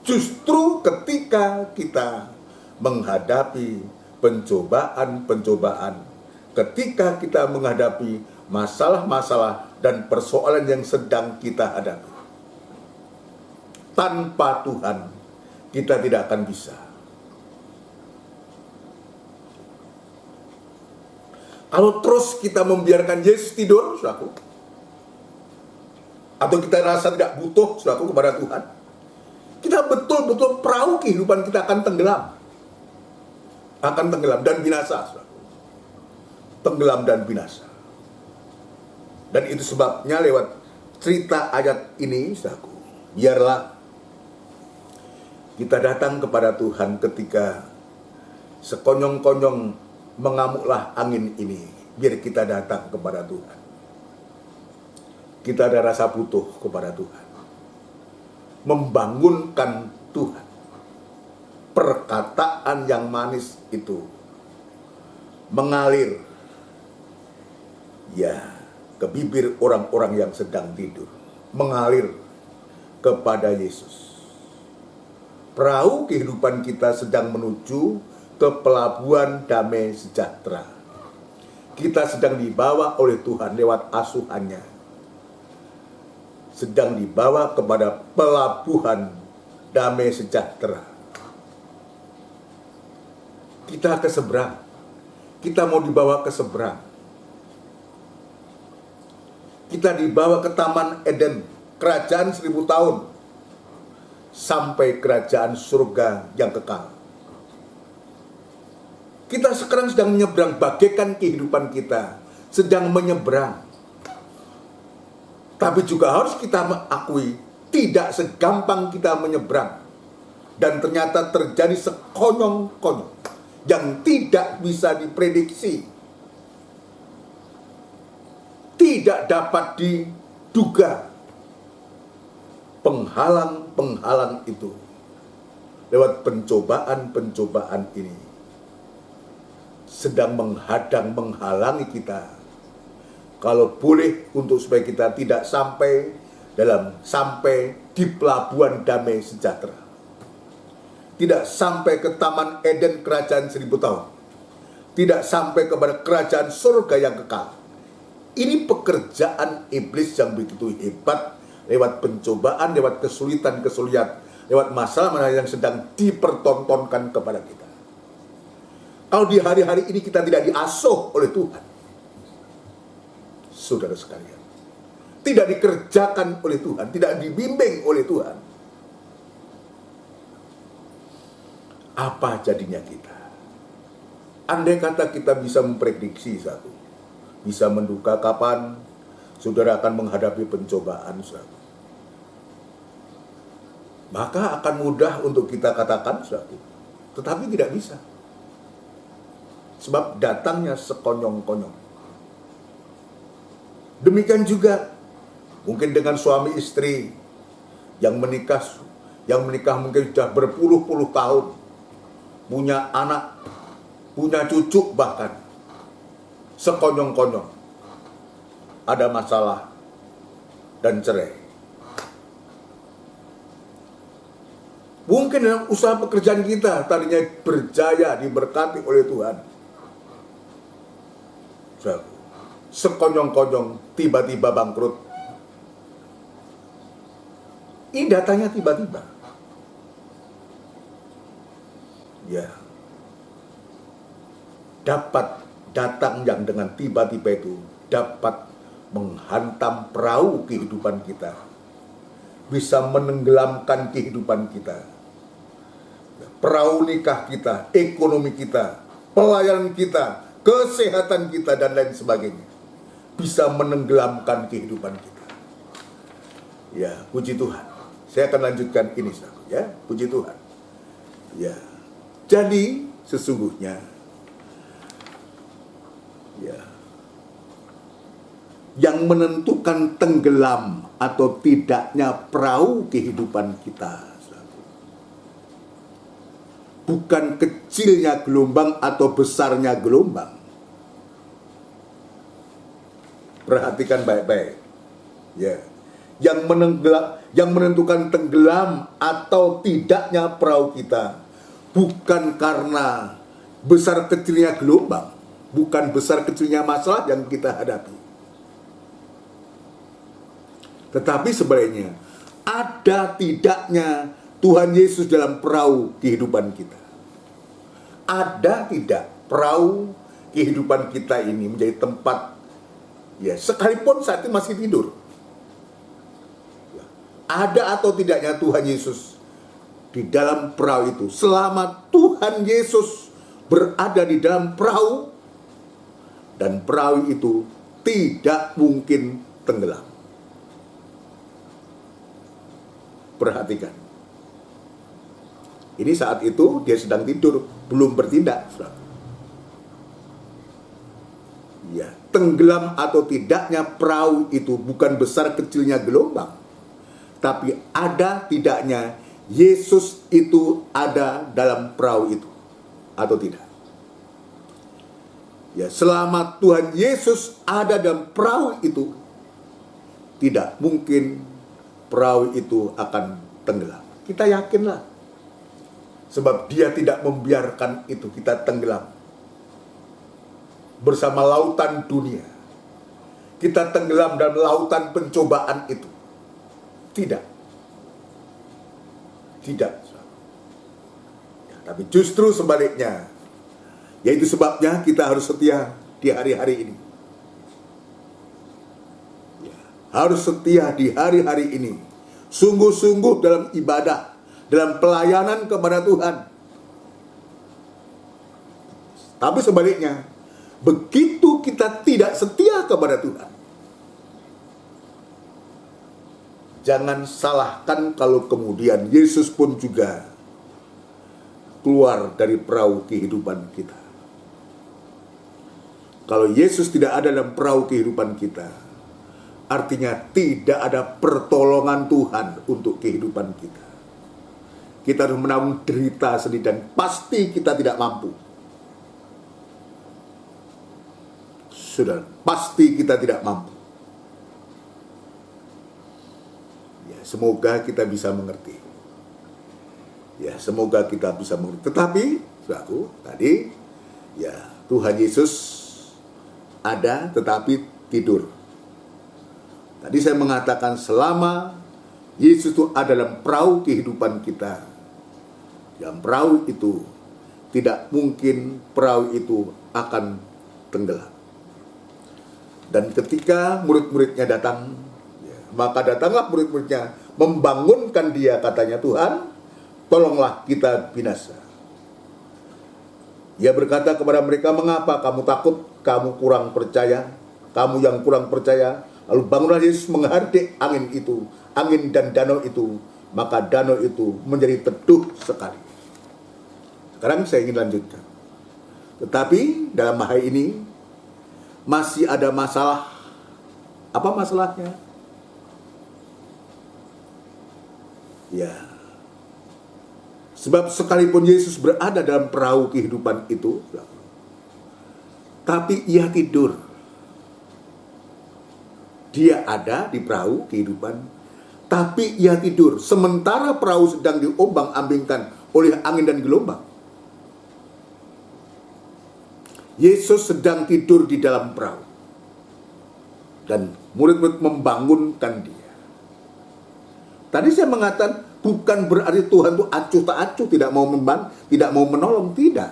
Justru ketika kita menghadapi pencobaan-pencobaan, ketika kita menghadapi masalah-masalah dan persoalan yang sedang kita hadapi, tanpa Tuhan kita tidak akan bisa. Kalau terus kita membiarkan Yesus tidur, saudaraku, atau kita rasa tidak butuh, saudaraku, kepada Tuhan, kita betul-betul perahu kehidupan kita akan tenggelam. Akan tenggelam dan binasa, saudaraku. Tenggelam dan binasa. Dan itu sebabnya lewat cerita ayat ini, saudaraku, biarlah kita datang kepada Tuhan ketika sekonyong-konyong mengamuklah angin ini. Biar kita datang kepada Tuhan. Kita ada rasa butuh kepada Tuhan. Membangunkan Tuhan. Perkataan yang manis itu mengalir, ya, ke bibir orang-orang yang sedang tidur, mengalir kepada Yesus. Perahu kehidupan kita sedang menuju ke pelabuhan damai sejahtera. Kita sedang dibawa oleh Tuhan lewat asuhannya, sedang dibawa kepada pelabuhan damai sejahtera. Kita ke seberang, kita mau dibawa ke seberang. Kita dibawa ke Taman Eden, kerajaan 1000 tahun, sampai kerajaan surga yang kekal. Kita sekarang sedang menyeberang, bagaikan kehidupan kita sedang menyeberang. Tapi juga harus kita mengakui, tidak segampang kita menyeberang. Dan ternyata terjadi sekonyong-konyong yang tidak bisa diprediksi, tidak dapat diduga. penghalang-penghalang itu, lewat pencobaan-pencobaan ini, sedang menghadang, menghalangi kita, kalau boleh, untuk supaya kita tidak sampai di pelabuhan damai sejahtera, tidak sampai ke taman Eden kerajaan 1000 tahun, tidak sampai kepada kerajaan surga yang kekal. Ini pekerjaan iblis yang begitu hebat, lewat pencobaan, lewat kesulitan-kesulitan, lewat masalah yang sedang dipertontonkan kepada kita. Kalau di hari-hari ini kita tidak diasuh oleh Tuhan, saudara sekalian, tidak dikerjakan oleh Tuhan, tidak dibimbing oleh Tuhan, apa jadinya kita? Andai kata kita bisa memprediksi satu, bisa menduga kapan saudara akan menghadapi pencobaan satu, maka akan mudah untuk kita katakan satu, tetapi tidak bisa. Sebab datangnya sekonyong-konyong. Demikian juga mungkin dengan suami istri yang menikah mungkin sudah berpuluh-puluh tahun, punya anak, punya cucu bahkan, sekonyong-konyong ada masalah dan cerai. Mungkin dalam usaha pekerjaan kita tadinya berjaya, diberkati oleh Tuhan, sekonyong-konyong tiba-tiba bangkrut. Ini datanya tiba-tiba. Ya, dapat datang yang dengan tiba-tiba itu dapat menghantam perahu kehidupan kita, bisa menenggelamkan kehidupan kita, perahu nikah kita, ekonomi kita, pelayanan kita, kesehatan kita, dan lain sebagainya, bisa menenggelamkan kehidupan kita. Ya, puji Tuhan. Saya akan lanjutkan ini, ya, puji Tuhan. Ya, jadi sesungguhnya, ya, yang menentukan tenggelam atau tidaknya perahu kehidupan kita bukan kecilnya gelombang atau besarnya gelombang. Perhatikan baik-baik. Ya. Yang menentukan tenggelam atau tidaknya perahu kita bukan karena besar kecilnya gelombang, bukan besar kecilnya masalah yang kita hadapi. Tetapi sebaliknya, ada tidaknya Tuhan Yesus dalam perahu kehidupan kita. Ada tidak perahu kehidupan kita ini menjadi tempat, ya, sekalipun saat itu masih tidur, ada atau tidaknya Tuhan Yesus di dalam perahu itu. Selama Tuhan Yesus berada di dalam perahu, dan perahu itu tidak mungkin tenggelam. Perhatikan. Ini saat itu dia sedang tidur, belum bertindak. Ya, tenggelam atau tidaknya perahu itu bukan besar kecilnya gelombang, tapi ada tidaknya Yesus itu ada dalam perahu itu atau tidak. Ya, selama Tuhan Yesus ada dalam perahu itu, tidak mungkin perahu itu akan tenggelam. Kita yakinlah. Sebab dia tidak membiarkan itu kita tenggelam bersama lautan dunia. Kita tenggelam dalam lautan pencobaan itu. Tidak. Tidak. Ya, tapi justru sebaliknya. Yaitu sebabnya kita harus setia di hari-hari ini. Ya, harus setia di hari-hari ini. Sungguh-sungguh dalam ibadah, dalam pelayanan kepada Tuhan. Tapi sebaliknya, begitu kita tidak setia kepada Tuhan, jangan salahkan kalau kemudian Yesus pun juga keluar dari perahu kehidupan kita. Kalau Yesus tidak ada dalam perahu kehidupan kita, artinya tidak ada pertolongan Tuhan untuk kehidupan kita. Kita harus menanggung derita sedih dan pasti kita tidak mampu. Sudah, pasti kita tidak mampu. Ya, semoga kita bisa mengerti. Ya, semoga kita bisa mengerti. Tetapi, saudaraku, tadi, ya, Tuhan Yesus ada tetapi tidur. Tadi saya mengatakan selama Yesus itu ada dalam perahu kehidupan kita, yang perahu itu tidak mungkin perahu itu akan tenggelam. Dan ketika murid-muridnya datang, ya, maka datanglah murid-muridnya membangunkan dia, katanya, Tuhan, tolonglah kita binasa. Ia berkata kepada mereka, mengapa kamu takut? Kamu kurang percaya? Kamu yang kurang percaya? Lalu bangunlah Yesus menghardik angin itu, angin dan danau itu. Maka danau itu menjadi teduh sekali. Sekarang saya ingin lanjutkan. Tetapi dalam hari ini masih ada masalah. Apa masalahnya? Ya. Sebab sekalipun Yesus berada dalam perahu kehidupan itu, tapi ia tidur. Dia ada di perahu kehidupan, tapi ia tidur. Sementara perahu sedang diombang-ambingkan oleh angin dan gelombang. Yesus sedang tidur di dalam perahu. Dan murid-murid membangunkan dia. Tadi saya mengatakan, bukan berarti Tuhan itu acuh tak acuh, tidak mau membantu, tidak mau menolong, tidak.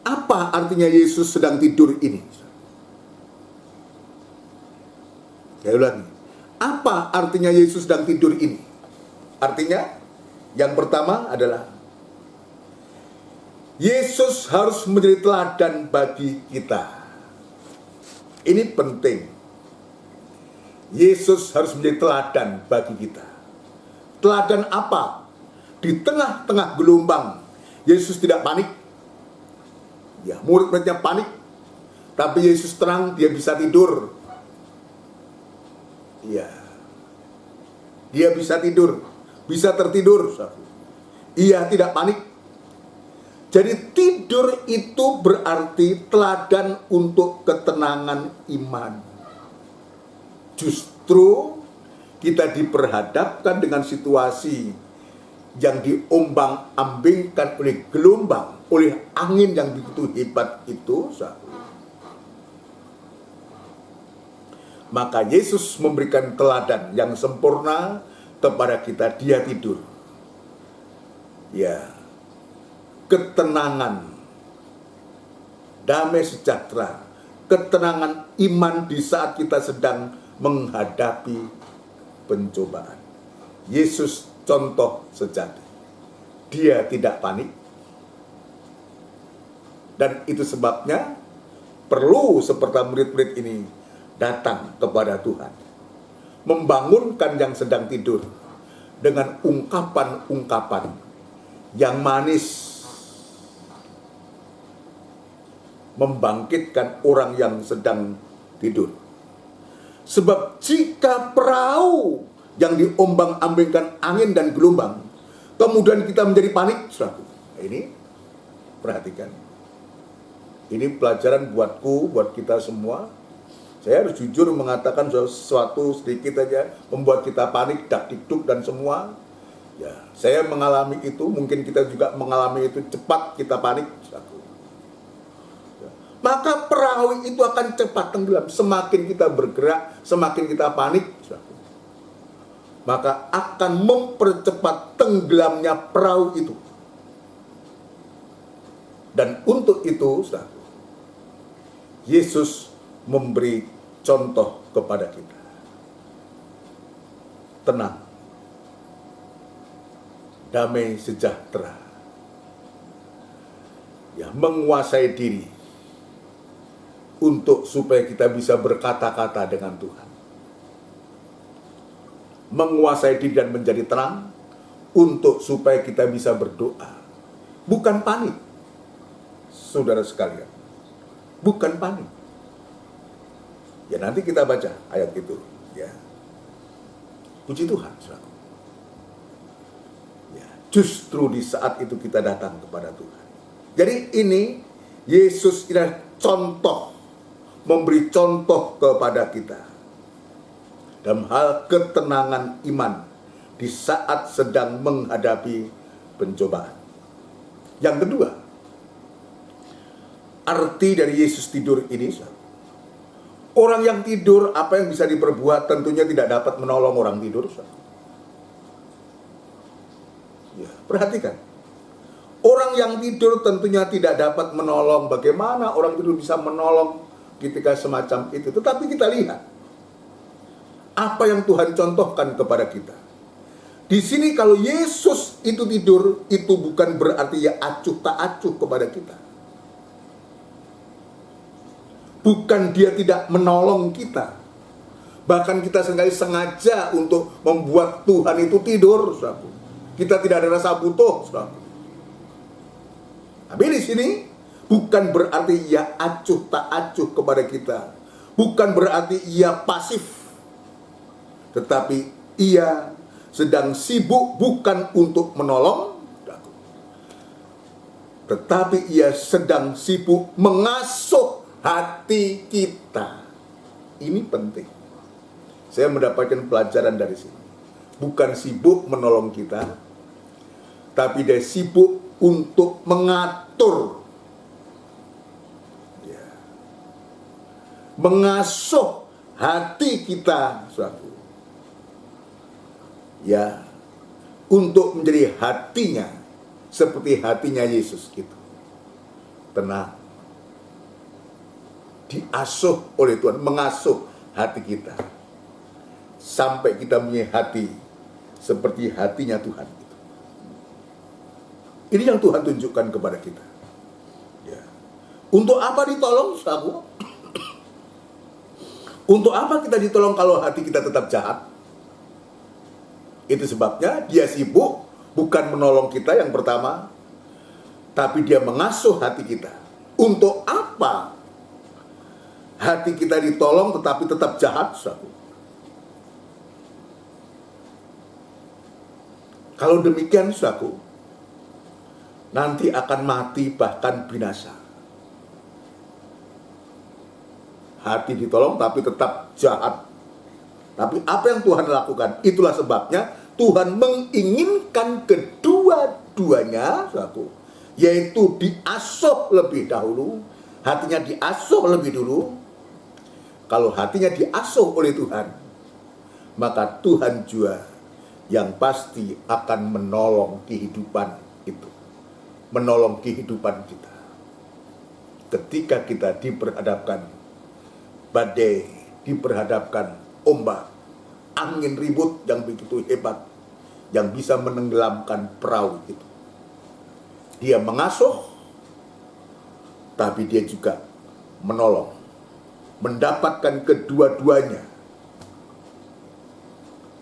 Apa artinya Yesus sedang tidur ini? Saya ulangi. Apa artinya Yesus sedang tidur ini? Artinya, yang pertama adalah Yesus harus menjadi teladan bagi kita. Ini penting. Yesus harus menjadi teladan bagi kita. Teladan apa? Di tengah-tengah gelombang, Yesus tidak panik. Ya, murid-muridnya panik, tapi Yesus tenang, dia bisa tidur. Ya, dia bisa tidur, bisa tertidur. Ia tidak panik. Jadi tidur itu berarti teladan untuk ketenangan iman. Justru kita diperhadapkan dengan situasi yang diombang-ambingkan oleh gelombang, oleh angin yang begitu hebat itu, maka Yesus memberikan teladan yang sempurna kepada kita. Dia tidur. Ya, ketenangan, damai sejahtera, ketenangan iman di saat kita sedang menghadapi pencobaan. Yesus contoh sejati. Dia tidak panik. Dan itu sebabnya perlu seperti murid-murid ini datang kepada Tuhan, membangunkan yang sedang tidur dengan ungkapan-ungkapan yang manis, membangkitkan orang yang sedang tidur. Sebab jika perahu yang diombang-ambingkan angin dan gelombang, kemudian kita menjadi panik, saudaraku. Ini perhatikan. Ini pelajaran buatku, buat kita semua. Saya harus jujur mengatakan sesuatu sedikit aja membuat kita panik, dak-dikduk dan semua. Ya, saya mengalami itu, mungkin kita juga mengalami itu, cepat kita panik. Ya. Maka perahu itu akan cepat tenggelam. Semakin kita bergerak, semakin kita panik, maka akan mempercepat tenggelamnya perahu itu. Dan untuk itu, Yesus memberi contoh kepada kita. Tenang, damai sejahtera, ya, menguasai diri untuk supaya kita bisa berkata-kata dengan Tuhan. Menguasai diri dan menjadi tenang untuk supaya kita bisa berdoa. Bukan panik, saudara sekalian. Bukan panik. Ya nanti kita baca ayat itu. Ya. Puji Tuhan, saudara. Ya, justru di saat itu kita datang kepada Tuhan. Jadi ini Yesus adalah contoh, memberi contoh kepada kita dalam hal ketenangan iman di saat sedang menghadapi pencobaan. Yang kedua, arti dari Yesus tidur ini, orang yang tidur, apa yang bisa diperbuat? Tentunya tidak dapat menolong orang tidur. Ya, perhatikan. Orang yang tidur tentunya tidak dapat menolong. Bagaimana orang tidur bisa menolong ketika semacam itu? Tetapi kita lihat apa yang Tuhan contohkan kepada kita. Di sini kalau Yesus itu tidur, itu bukan berarti ya acuh tak acuh kepada kita. Bukan dia tidak menolong kita. Bahkan kita sekali sengaja untuk membuat Tuhan itu tidur, saudara. Kita tidak ada rasa butuh, saudara. Tapi di sini bukan berarti ia acuh tak acuh kepada kita. Bukan berarti ia pasif. Tetapi ia sedang sibuk bukan untuk menolong, tetapi ia sedang sibuk mengasuh hati kita. Ini penting. Saya mendapatkan pelajaran dari sini. Bukan sibuk menolong kita, tapi dia sibuk untuk mengatur, ya, mengasuh hati kita, suatu, ya, untuk menjadi hatinya seperti hatinya Yesus itu, tenang, diasuh oleh Tuhan, mengasuh hati kita sampai kita punya hati seperti hatinya Tuhan. Ini yang Tuhan tunjukkan kepada kita. Ya. Untuk apa ditolong, saudara? Untuk apa kita ditolong kalau hati kita tetap jahat? Itu sebabnya dia sibuk bukan menolong kita yang pertama, tapi dia mengasuh hati kita. Untuk apa hati kita ditolong tetapi tetap jahat, saudara? Kalau demikian, saudara, nanti akan mati bahkan binasa. Hati ditolong tapi tetap jahat. Tapi apa yang Tuhan lakukan? Itulah sebabnya Tuhan menginginkan kedua-duanya, yaitu diasuh lebih dahulu. Hatinya diasuh lebih dulu. Kalau hatinya diasuh oleh Tuhan, maka Tuhan juga yang pasti akan menolong kehidupan itu. Menolong kehidupan kita. Ketika kita diperhadapkan badai, diperhadapkan ombak, angin ribut yang begitu hebat, yang bisa menenggelamkan perahu itu. Dia mengasuh, tapi dia juga menolong. Mendapatkan kedua-duanya.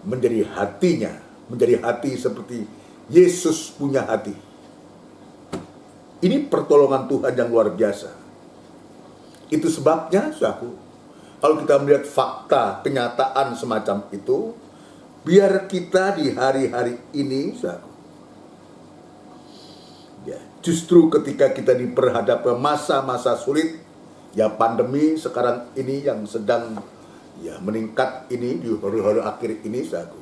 Menjadi hatinya, menjadi hati seperti Yesus punya hati. Ini pertolongan Tuhan yang luar biasa. Itu sebabnya, saudaraku, kalau kita melihat fakta, kenyataan semacam itu, biar kita di hari-hari ini, saudaraku, ya, justru ketika kita diperhadapkan masa-masa sulit, ya pandemi sekarang ini yang sedang ya meningkat ini di hari-hari akhir ini, saudaraku,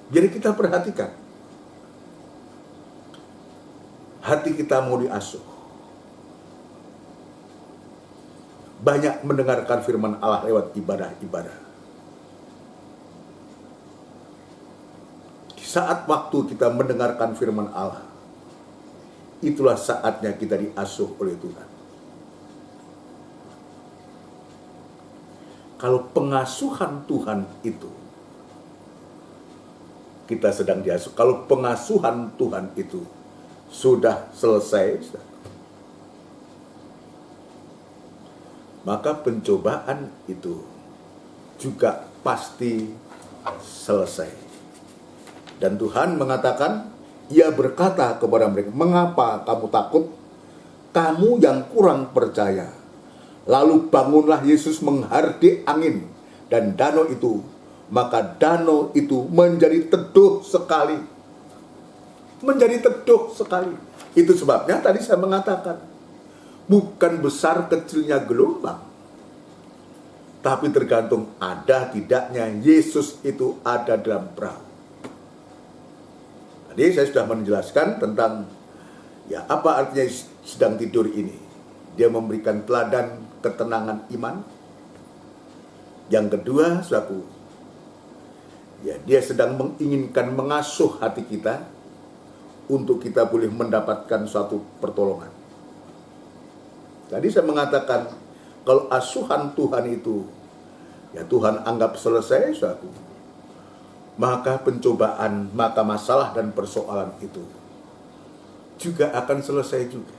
jadi kita perhatikan. Hati kita mau diasuh. Banyak mendengarkan firman Allah lewat ibadah-ibadah. Di saat waktu kita mendengarkan firman Allah, itulah saatnya kita diasuh oleh Tuhan. Kalau pengasuhan Tuhan itu, kita sedang diasuh. Kalau pengasuhan Tuhan itu sudah selesai, maka pencobaan itu juga pasti selesai. Dan Tuhan mengatakan, ia berkata kepada mereka, mengapa kamu takut? Kamu yang kurang percaya. Lalu bangunlah Yesus menghardik angin dan danau itu, maka danau itu menjadi teduh sekali. Menjadi teduh sekali. Itu sebabnya tadi saya mengatakan, bukan besar kecilnya gelombang, tapi tergantung ada tidaknya Yesus itu ada dalam perahu. Tadi saya sudah menjelaskan tentang apa artinya sedang tidur ini. Dia memberikan teladan ketenangan iman. Yang kedua, dia sedang menginginkan mengasuh hati kita untuk kita boleh mendapatkan suatu pertolongan. Tadi saya mengatakan, kalau asuhan Tuhan itu, Tuhan anggap selesai maka pencobaan, maka masalah dan persoalan itu juga akan selesai juga.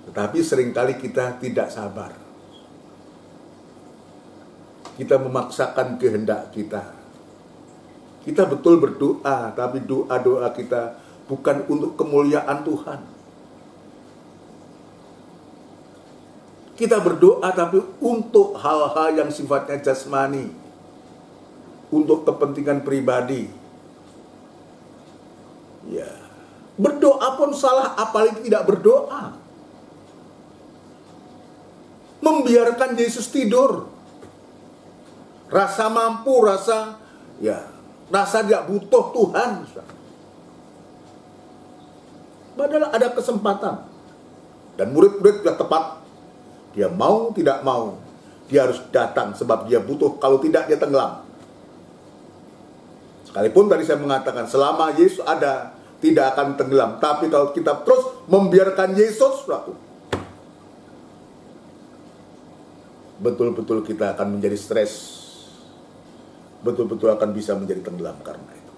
Tetapi seringkali kita tidak sabar. Kita memaksakan kehendak kita. Kita betul berdoa, tapi doa-doa kita bukan untuk kemuliaan Tuhan. Kita berdoa tapi untuk hal-hal yang sifatnya jasmani, untuk kepentingan pribadi. Berdoa pun salah, apalagi tidak berdoa. Membiarkan Yesus tidur. Rasa mampu, rasa tidak butuh Tuhan. Padahal ada kesempatan. Dan murid-murid sudah tepat. Dia mau, tidak mau. Dia harus datang sebab dia butuh. Kalau tidak, dia tenggelam. Sekalipun tadi saya mengatakan, selama Yesus ada, tidak akan tenggelam. Tapi kalau kita terus membiarkan Yesus, betul-betul kita akan menjadi stres. Betul-betul akan bisa menjadi tenggelam karena itu.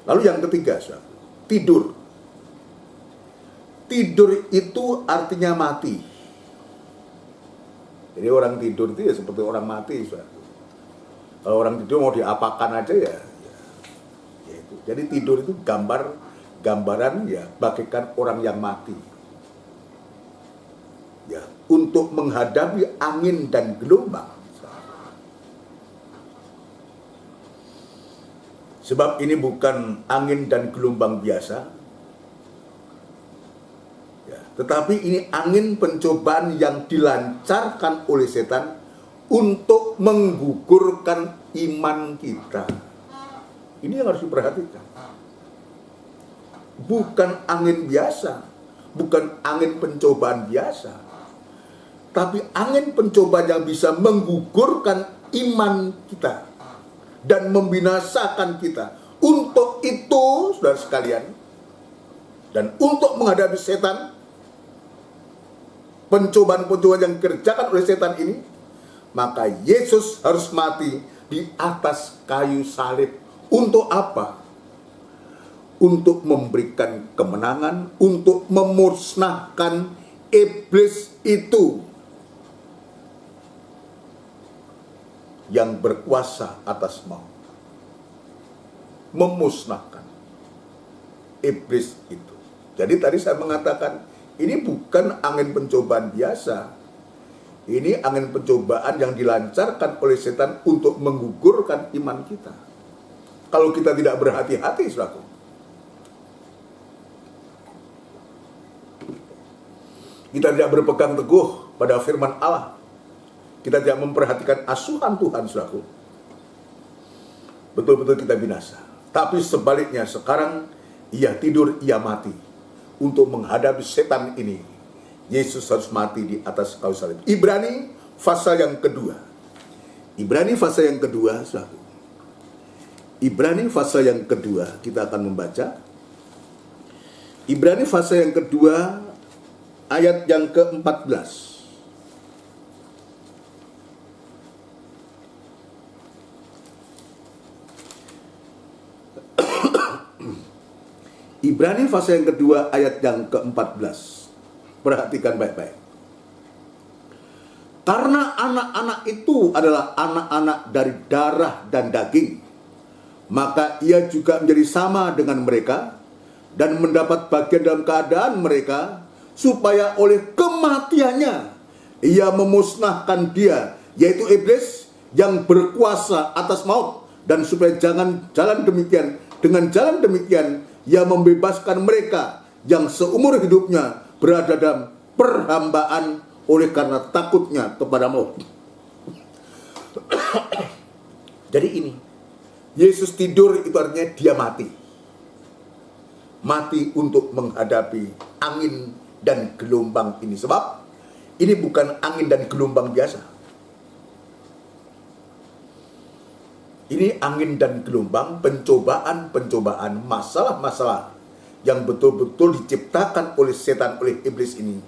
Lalu yang ketiga, tidur. Tidur itu artinya mati. Jadi orang tidur itu seperti orang mati. Kalau orang tidur mau diapakan aja itu. Jadi tidur itu gambaran bagaikan orang yang mati. Untuk menghadapi angin dan gelombang. Sebab ini bukan angin dan gelombang biasa. Tetapi ini angin pencobaan yang dilancarkan oleh setan untuk menggugurkan iman kita. Ini yang harus diperhatikan. Bukan angin biasa, bukan angin pencobaan biasa. Tapi angin pencobaan yang bisa menggugurkan iman kita dan membinasakan kita. Untuk itu, saudara sekalian, dan untuk menghadapi setan, pencobaan-pencobaan yang dikerjakan oleh setan ini, maka Yesus harus mati di atas kayu salib. Untuk apa? Untuk memberikan kemenangan, untuk memusnahkan iblis itu yang berkuasa atas maut. Memusnahkan iblis itu. Jadi tadi saya mengatakan, ini bukan angin pencobaan biasa. Ini angin pencobaan yang dilancarkan oleh setan untuk menggugurkan iman kita. Kalau kita tidak berhati-hati, saudaraku, kita tidak berpegang teguh pada firman Allah, kita tidak memperhatikan asuhan Tuhan, saudaraku, betul-betul kita binasa. Tapi sebaliknya, sekarang ia tidur, ia mati. Untuk menghadapi setan ini, Yesus harus mati di atas kayu salib. Ibrani pasal yang kedua. Ibrani pasal yang kedua, saudaraku. Ibrani pasal yang kedua, kita akan membaca. Ibrani pasal yang kedua, ayat yang ke-14. Ibrani pasal yang kedua ayat yang ke-14. Perhatikan baik-baik. Karena anak-anak itu adalah anak-anak dari darah dan daging, maka ia juga menjadi sama dengan mereka dan mendapat bagian dalam keadaan mereka, supaya oleh kematiannya Ia memusnahkan dia, yaitu iblis yang berkuasa atas maut, dan supaya dengan jalan demikian ia membebaskan mereka yang seumur hidupnya berada dalam perhambaan oleh karena takutnya kepada maut. Jadi ini, Yesus tidur itu artinya dia mati. Mati untuk menghadapi angin dan gelombang ini. Sebab ini bukan angin dan gelombang biasa. Ini angin dan gelombang, pencobaan-pencobaan, masalah-masalah yang betul-betul diciptakan oleh setan, oleh iblis ini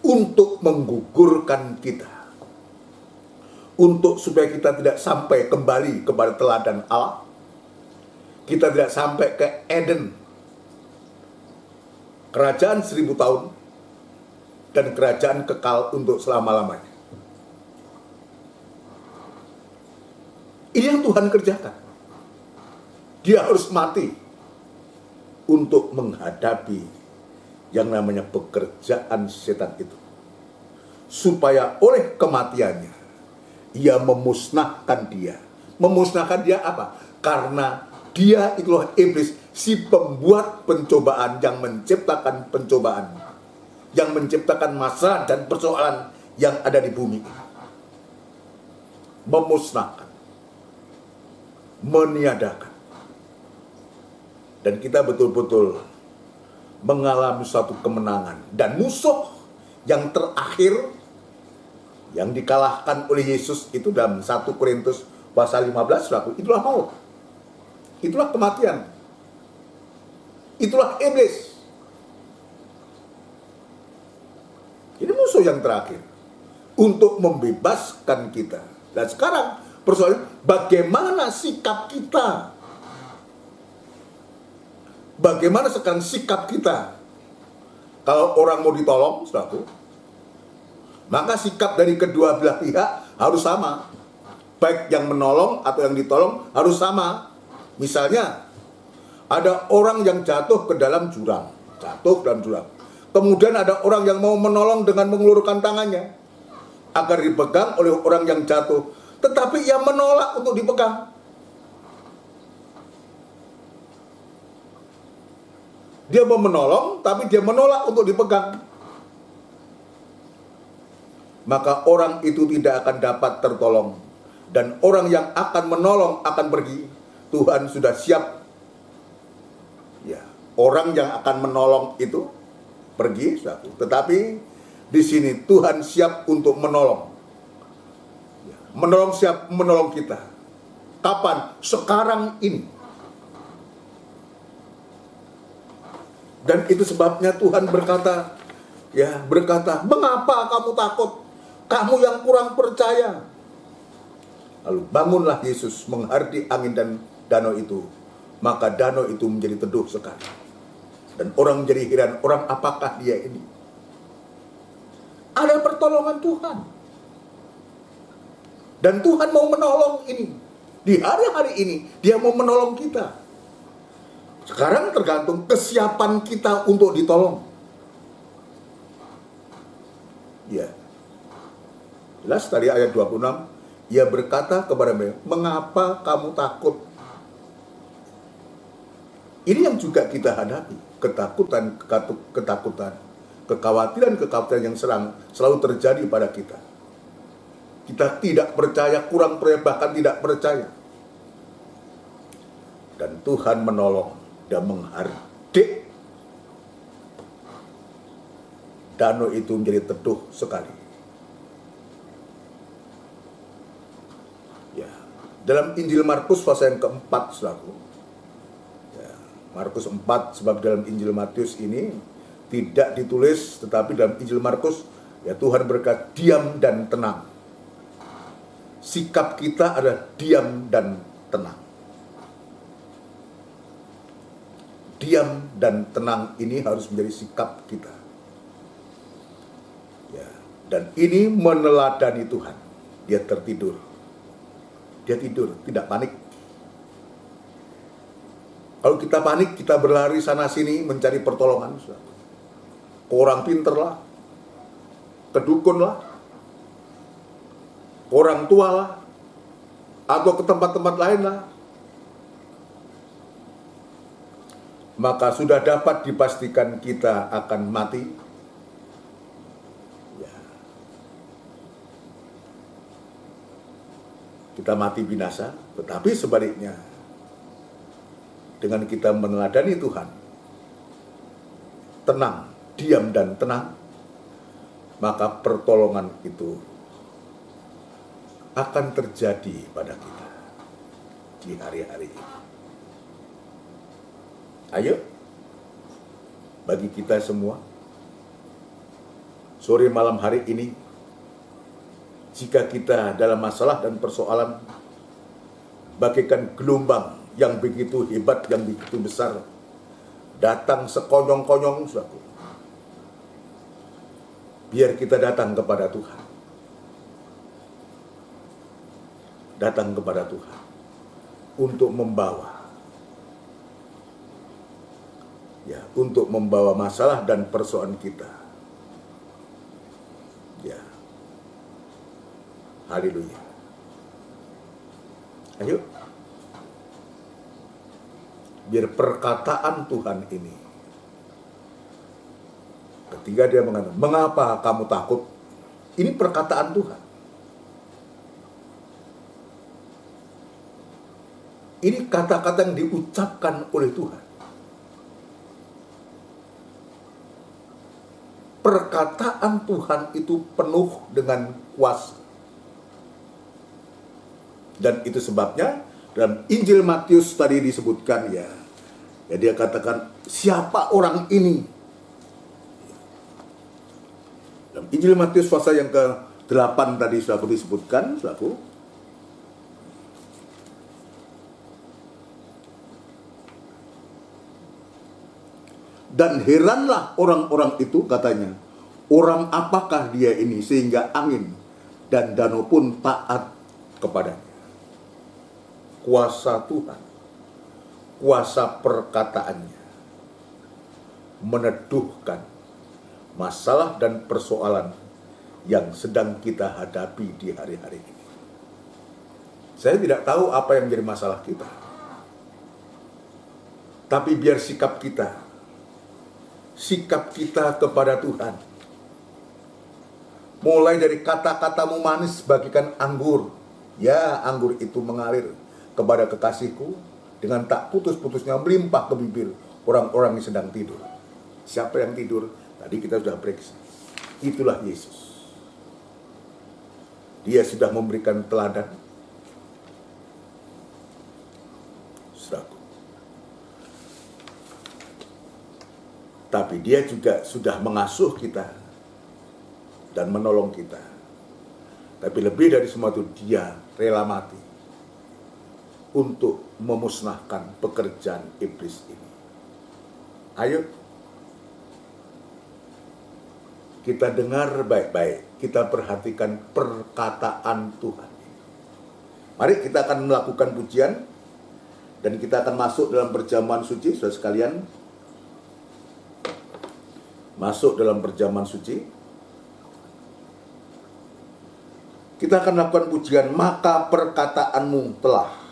untuk menggugurkan kita, untuk supaya kita tidak sampai kembali kepada teladan Allah, kita tidak sampai ke Eden, kerajaan 1000 tahun dan kerajaan kekal untuk selama-lamanya. Ini yang Tuhan kerjakan. Dia harus mati untuk menghadapi yang namanya pekerjaan setan itu. Supaya oleh kematiannya, ia memusnahkan dia. Memusnahkan dia apa? Karena dia itulah iblis, si pembuat pencobaan yang menciptakan pencobaan, yang menciptakan masalah dan persoalan yang ada di bumi. Memusnahkan, meniadakan. Dan kita betul-betul mengalami suatu kemenangan. Dan musuh yang terakhir yang dikalahkan oleh Yesus itu dalam 1 Korintus pasal 15, itulah maut. Itulah kematian. Itulah iblis. Ini musuh yang terakhir untuk membebaskan kita. Dan sekarang persoalan bagaimana sikap kita? Bagaimana sekarang sikap kita? Kalau orang mau ditolong, saudaraku, maka sikap dari kedua belah pihak harus sama. Baik yang menolong atau yang ditolong harus sama. Misalnya, ada orang yang jatuh ke dalam jurang. Kemudian ada orang yang mau menolong dengan mengulurkan tangannya agar dipegang oleh orang yang jatuh, tetapi ia menolak untuk dipegang. Dia mau menolong, tapi dia menolak untuk dipegang. Maka orang itu tidak akan dapat tertolong. Dan orang yang akan menolong akan pergi. Tuhan sudah siap. Ya, orang yang akan menolong itu pergi, tetapi di sini Tuhan siap untuk menolong. Menolong siap menolong kita. Kapan? Sekarang ini. Dan itu sebabnya Tuhan berkata, mengapa kamu takut? Kamu yang kurang percaya. Lalu bangunlah Yesus menghardi angin dan danau itu. Maka danau itu menjadi teduh sekali. Dan orang menjadi heran, orang apakah dia ini? Ada pertolongan Tuhan. Dan Tuhan mau menolong ini. Di hari-hari ini, dia mau menolong kita. Sekarang tergantung kesiapan kita untuk ditolong. Ya. Jelas tadi ayat 26, ia berkata kepada mereka, mengapa kamu takut? Ini yang juga kita hadapi. Ketakutan, kekhawatiran yang selalu terjadi pada kita. Kita tidak percaya, kurang percaya, bahkan tidak percaya. Dan Tuhan menolong dan menghardik danau itu menjadi teduh sekali. Ya, dalam Injil Markus pasal yang keempat, saudaraku. Ya, Markus 4, sebab dalam Injil Matius ini tidak ditulis, tetapi dalam Injil Markus, ya Tuhan berkata, diam dan tenang. Sikap kita adalah diam dan tenang. Diam dan tenang ini harus menjadi sikap kita. Ya, dan ini meneladani Tuhan. Dia tertidur. Dia tidur, tidak panik. Kalau kita panik, kita berlari sana sini mencari pertolongan. Orang pinter lah. ke dukun lah, orang tua lah, atau ke tempat-tempat lain lah, maka sudah dapat dipastikan kita akan mati. Ya. Kita mati binasa, tetapi sebaliknya, dengan kita meneladani Tuhan, tenang, diam dan tenang, maka pertolongan itu akan terjadi pada kita di hari-hari ini. Ayo, bagi kita semua, sore malam hari ini, jika kita dalam masalah dan persoalan bagaikan gelombang yang begitu hebat, yang begitu besar, datang sekonyong-konyong, saudaraku, biar kita datang kepada Tuhan. Datang kepada Tuhan untuk membawa masalah dan persoalan kita. Ya. Haleluya. Ayo. Biar perkataan Tuhan ini, ketika dia mengatakan, "Mengapa kamu takut?" Ini perkataan Tuhan. Ini kata-kata yang diucapkan oleh Tuhan. Perkataan Tuhan itu penuh dengan kuasa. Dan itu sebabnya dalam Injil Matius tadi disebutkan ya dia katakan, siapa orang ini? Dalam Injil Matius pasal yang ke-8 tadi sudah disebutkan, saudaraku. Dan heranlah orang-orang itu, katanya, orang apakah dia ini sehingga angin dan danau pun taat kepadanya. Kuasa Tuhan, kuasa perkataannya, meneduhkan masalah dan persoalan yang sedang kita hadapi di hari-hari ini. Saya tidak tahu apa yang menjadi masalah kita, tapi biar sikap kita kepada Tuhan, mulai dari kata-katamu manis bagikan anggur, ya anggur itu mengalir kepada kekasihku dengan tak putus-putusnya melimpah ke bibir orang-orang yang sedang tidur. Siapa yang tidur? Tadi kita sudah periksa. Itulah Yesus. Dia sudah memberikan teladan. Saudaraku. Tapi dia juga sudah mengasuh kita dan menolong kita. Tapi lebih dari semua itu, dia rela mati untuk memusnahkan pekerjaan iblis ini. Ayo, kita dengar baik-baik, kita perhatikan perkataan Tuhan. Mari kita akan melakukan pujian dan kita akan masuk dalam perjamuan suci, saudara sekalian. Masuk dalam perjamuan suci. Kita akan lakukan pujian, maka perkataanmu telah.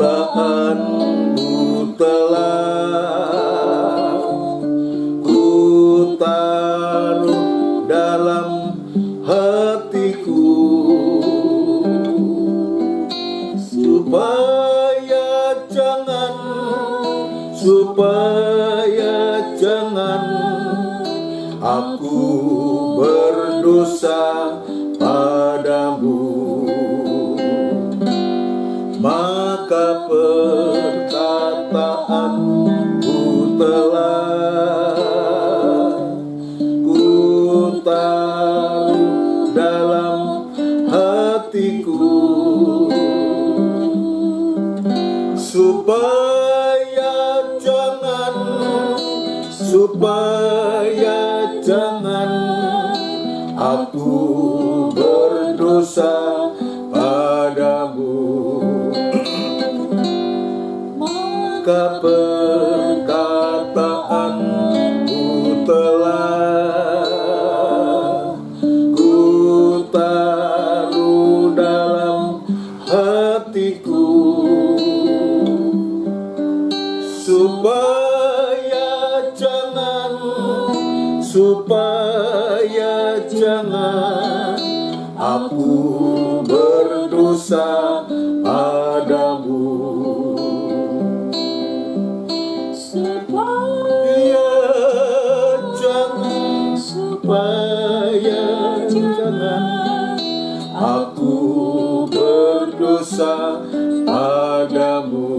Perkataanmu telah ku taruh dalam hatiku, supaya jangan aku berdosa padamu. Maka perkataanku telah ku taruh dalam hatiku, supaya supaya jangan aku berdosa padamu. Maka perkataanku telah ku taruh dalam hatiku, supaya jangan aku berdosa padamu. Supaya jangan aku berdosa padamu.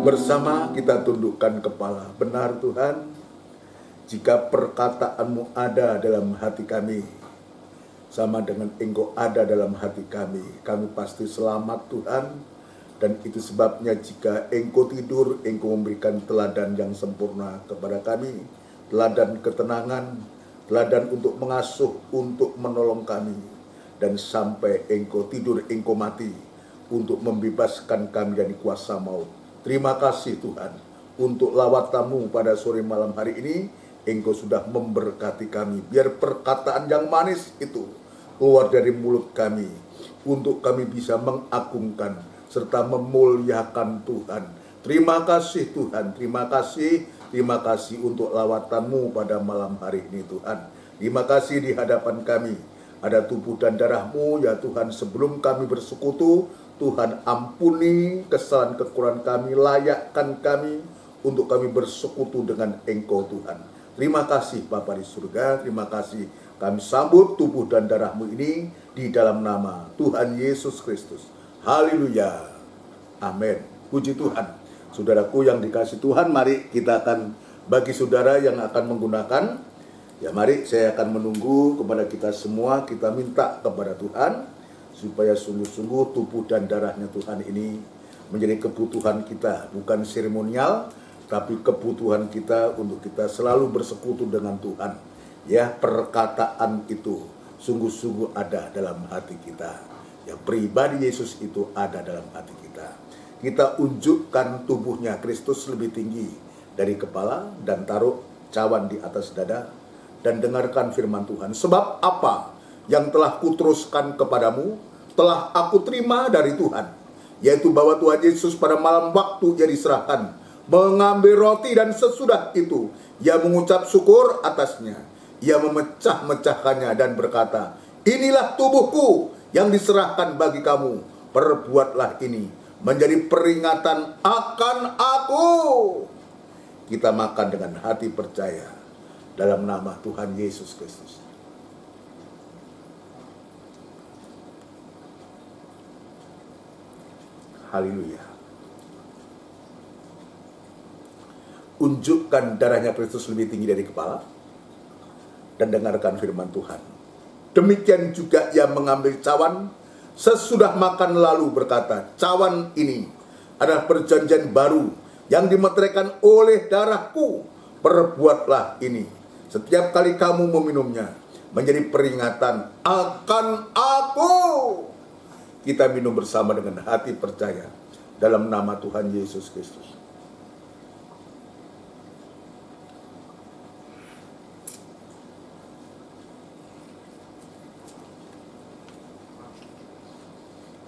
Bersama kita tundukkan kepala. Benar Tuhan, jika perkataanmu ada dalam hati kami, sama dengan Engkau ada dalam hati kami pasti selamat Tuhan. Dan itu sebabnya jika Engkau tidur, Engkau memberikan teladan yang sempurna kepada kami, teladan ketenangan, teladan untuk mengasuh, untuk menolong kami. Dan sampai Engkau tidur, Engkau mati untuk membebaskan kami dari kuasa maut. Terima kasih Tuhan untuk lawatamu pada sore malam hari ini. Engkau sudah memberkati kami. Biar perkataan yang manis itu keluar dari mulut kami, untuk kami bisa mengagungkan serta memuliakan Tuhan. Terima kasih Tuhan, terima kasih untuk lawatanmu pada malam hari ini Tuhan. Terima kasih di hadapan kami ada tubuh dan darahmu ya Tuhan. Sebelum kami bersekutu, Tuhan ampuni kesalahan kekurangan kami, layakkan kami untuk kami bersekutu dengan Engkau Tuhan. Terima kasih Bapa di surga, terima kasih kami sambut tubuh dan darahmu ini di dalam nama Tuhan Yesus Kristus. Haleluya. Amin. Puji Tuhan. Saudaraku yang dikasih Tuhan, mari kita akan bagi saudara yang akan menggunakan. Ya mari saya akan menunggu kepada kita semua. Kita minta kepada Tuhan supaya sungguh-sungguh tubuh dan darahnya Tuhan ini menjadi kebutuhan kita. Bukan seremonial, tapi kebutuhan kita untuk kita selalu bersekutu dengan Tuhan. Ya, perkataan itu sungguh-sungguh ada dalam hati kita. Ya, pribadi Yesus itu ada dalam hati kita. Kita unjukkan tubuhnya Kristus lebih tinggi dari kepala dan taruh cawan di atas dada dan dengarkan firman Tuhan. Sebab apa yang telah kuteruskan kepadamu telah aku terima dari Tuhan, yaitu bahwa Tuhan Yesus pada malam waktu ia diserahkan mengambil roti, dan sesudah itu ia mengucap syukur atasnya, ia memecah-mecahkannya dan berkata, inilah tubuhku yang diserahkan bagi kamu, perbuatlah ini menjadi peringatan akan aku. Kita makan dengan hati percaya dalam nama Tuhan Yesus Kristus. Haleluya. Unjukkan darahnya Kristus lebih tinggi dari kepala dan dengarkan firman Tuhan. Demikian juga ia mengambil cawan sesudah makan lalu berkata, cawan ini adalah perjanjian baru yang dimeteraikan oleh darahku. Perbuatlah ini setiap kali kamu meminumnya menjadi peringatan akan aku. Kita minum bersama dengan hati percaya dalam nama Tuhan Yesus Kristus.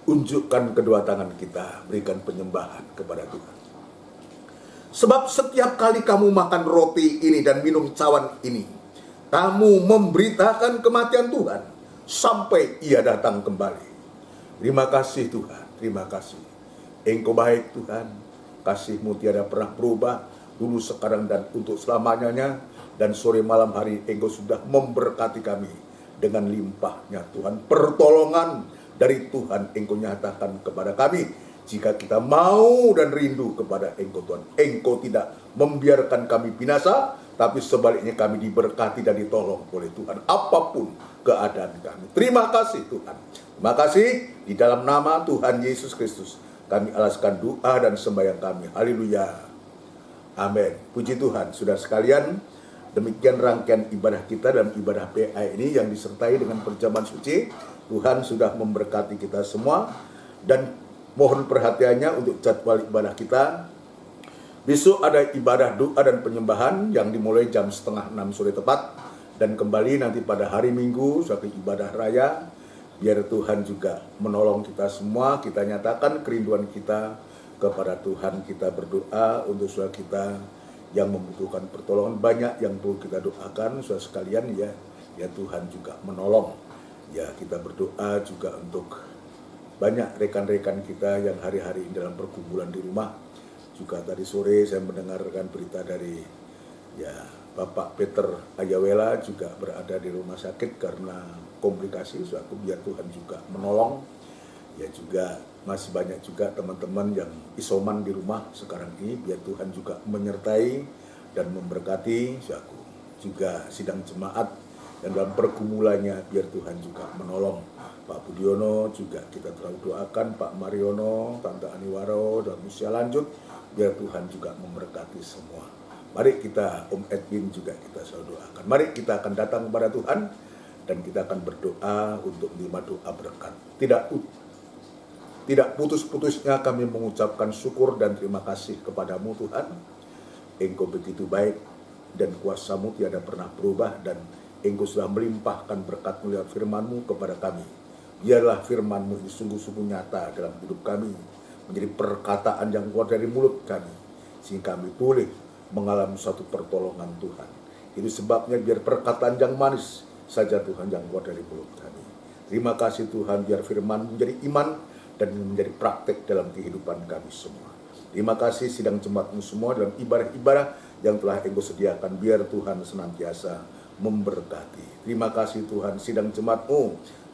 Unjukkan kedua tangan kita, berikan penyembahan kepada Tuhan. Sebab setiap kali kamu makan roti ini dan minum cawan ini, kamu memberitakan kematian Tuhan sampai ia datang kembali. Terima kasih Tuhan, terima kasih. Engkau baik Tuhan, kasih-Mu tiada pernah berubah, dulu, sekarang, dan untuk selamanya. Dan sore malam hari Engkau sudah memberkati kami dengan limpahnya Tuhan. Pertolongan dari Tuhan Engkau nyatakan kepada kami. Jika kita mau dan rindu kepada Engkau Tuhan, Engkau tidak membiarkan kami binasa, tapi sebaliknya kami diberkati dan ditolong oleh Tuhan apapun keadaan kami. Terima kasih Tuhan. Terima kasih di dalam nama Tuhan Yesus Kristus. kami alaskan doa dan sembahyang kami. Haleluya. Amin. Puji Tuhan. Saudara sekalian, demikian rangkaian ibadah kita dalam ibadah PA ini yang disertai dengan perjamuan suci. Tuhan sudah memberkati kita semua, dan mohon perhatiannya untuk jadwal ibadah kita. Besok ada ibadah doa dan penyembahan yang dimulai jam 5:30 sore tepat, dan kembali nanti pada hari Minggu sebagai ibadah raya. Biar Tuhan juga menolong kita semua. Kita nyatakan kerinduan kita kepada Tuhan. Kita berdoa untuk saudara kita yang membutuhkan pertolongan. Banyak yang perlu kita doakan saudara sekalian, ya Tuhan juga menolong. Ya, kita berdoa juga untuk banyak rekan-rekan kita yang hari-hari ini dalam pergumulan di rumah. Juga tadi sore saya mendengarkan berita dari Bapak Peter Ayawela juga berada di rumah sakit karena komplikasi. Suatu biar Tuhan juga menolong. Ya, juga masih banyak juga teman-teman yang isoman di rumah sekarang ini. Biar Tuhan juga menyertai dan memberkati. Suatu juga sidang jemaat dan dalam pergumulannya biar Tuhan juga menolong. Pak Budiono juga kita terlalu doakan, Pak Mariono, Tante Aniwaro, dan usia lanjut, biar Tuhan juga memberkati semua. Mari kita, Om Edwin juga kita selalu doakan. Mari kita akan datang kepada Tuhan, dan kita akan berdoa untuk menerima doa berkat. Tidak putus-putusnya kami mengucapkan syukur dan terima kasih kepadamu Tuhan. Engkau begitu baik, dan kuasa-Mu tiada pernah berubah, dan Engkau sudah melimpahkan berkat lewat firman-Mu kepada kami. Biarlah firman-Mu ini sungguh-sungguh nyata dalam hidup kami, menjadi perkataan yang keluar dari mulut kami, sehingga kami boleh mengalami suatu pertolongan Tuhan. Itu sebabnya biar perkataan yang manis saja Tuhan yang keluar dari mulut kami. Terima kasih Tuhan, biar firman menjadi iman dan menjadi praktek dalam kehidupan kami semua. Terima kasih sidang jemaat-Mu semua dalam ibadah-ibadah yang telah Engkau sediakan. Biar Tuhan senantiasa memberkati. Terima kasih Tuhan, sidang jemaat-Mu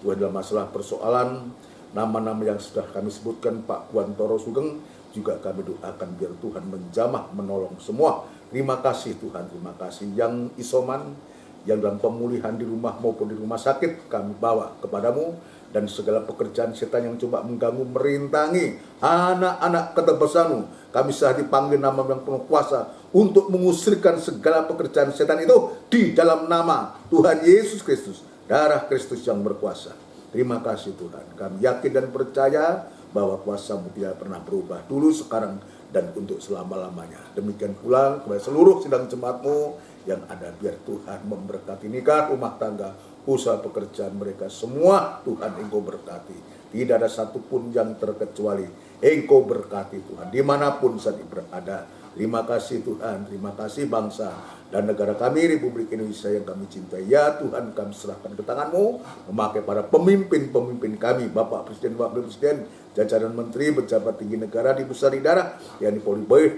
Tuhan dalam masalah persoalan nama-nama yang sudah kami sebutkan, Pak Kuantoro Sugeng, juga kami doakan biar Tuhan menjamah menolong semua. Terima kasih Tuhan, terima kasih yang isoman, yang dalam pemulihan di rumah maupun di rumah sakit, kami bawa kepadamu. Dan segala pekerjaan setan yang coba mengganggu, merintangi anak-anak ketebasan-Mu, kami saat dipanggil nama yang penuh kuasa untuk mengusirkan segala pekerjaan setan itu di dalam nama Tuhan Yesus Kristus, darah Kristus yang berkuasa. Terima kasih Tuhan, kami yakin dan percaya bahwa kuasa-Mu tidak pernah berubah, dulu, sekarang, dan untuk selama-lamanya. Demikian pula kepada seluruh sidang jemaat-Mu yang ada, biar Tuhan memberkati nikah, rumah tangga, usaha pekerjaan mereka semua. Tuhan Engkau berkati, tidak ada satupun yang terkecuali. Engkau berkati Tuhan dimanapun saat berada. Terima kasih Tuhan, terima kasih bangsa dan negara kami Republik Indonesia yang kami cintai. Ya Tuhan, kami serahkan ke tangan-Mu, memakai para pemimpin-pemimpin kami, Bapak Presiden, Wakil Presiden, jajaran menteri, pejabat tinggi negara di besar di daerah, yang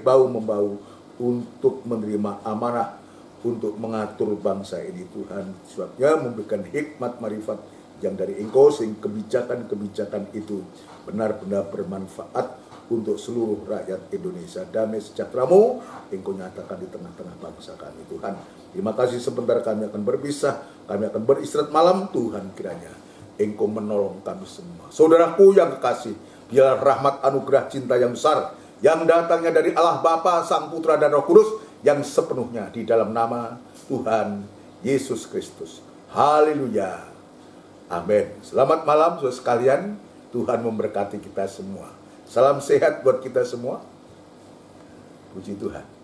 bau membau untuk menerima amanah untuk mengatur bangsa ini Tuhan. Sebabnya memberikan hikmat marifat yang dari Engkau, sehingga kebijakan-kebijakan itu benar-benar bermanfaat untuk seluruh rakyat Indonesia. Damai sejahtera-Mu Engkau nyatakan di tengah-tengah bangsa kami Tuhan. Terima kasih, sebentar kami akan berpisah, kami akan beristirahat malam. Tuhan, kiranya Engkau menolong kami semua. Saudaraku yang kekasih, biarlah rahmat anugerah cinta yang besar yang datangnya dari Allah Bapa, Sang Putra dan Roh Kudus yang sepenuhnya di dalam nama Tuhan Yesus Kristus. Haleluya. Amin. Selamat malam saudara sekalian. Tuhan memberkati kita semua. Salam sehat buat kita semua. Puji Tuhan.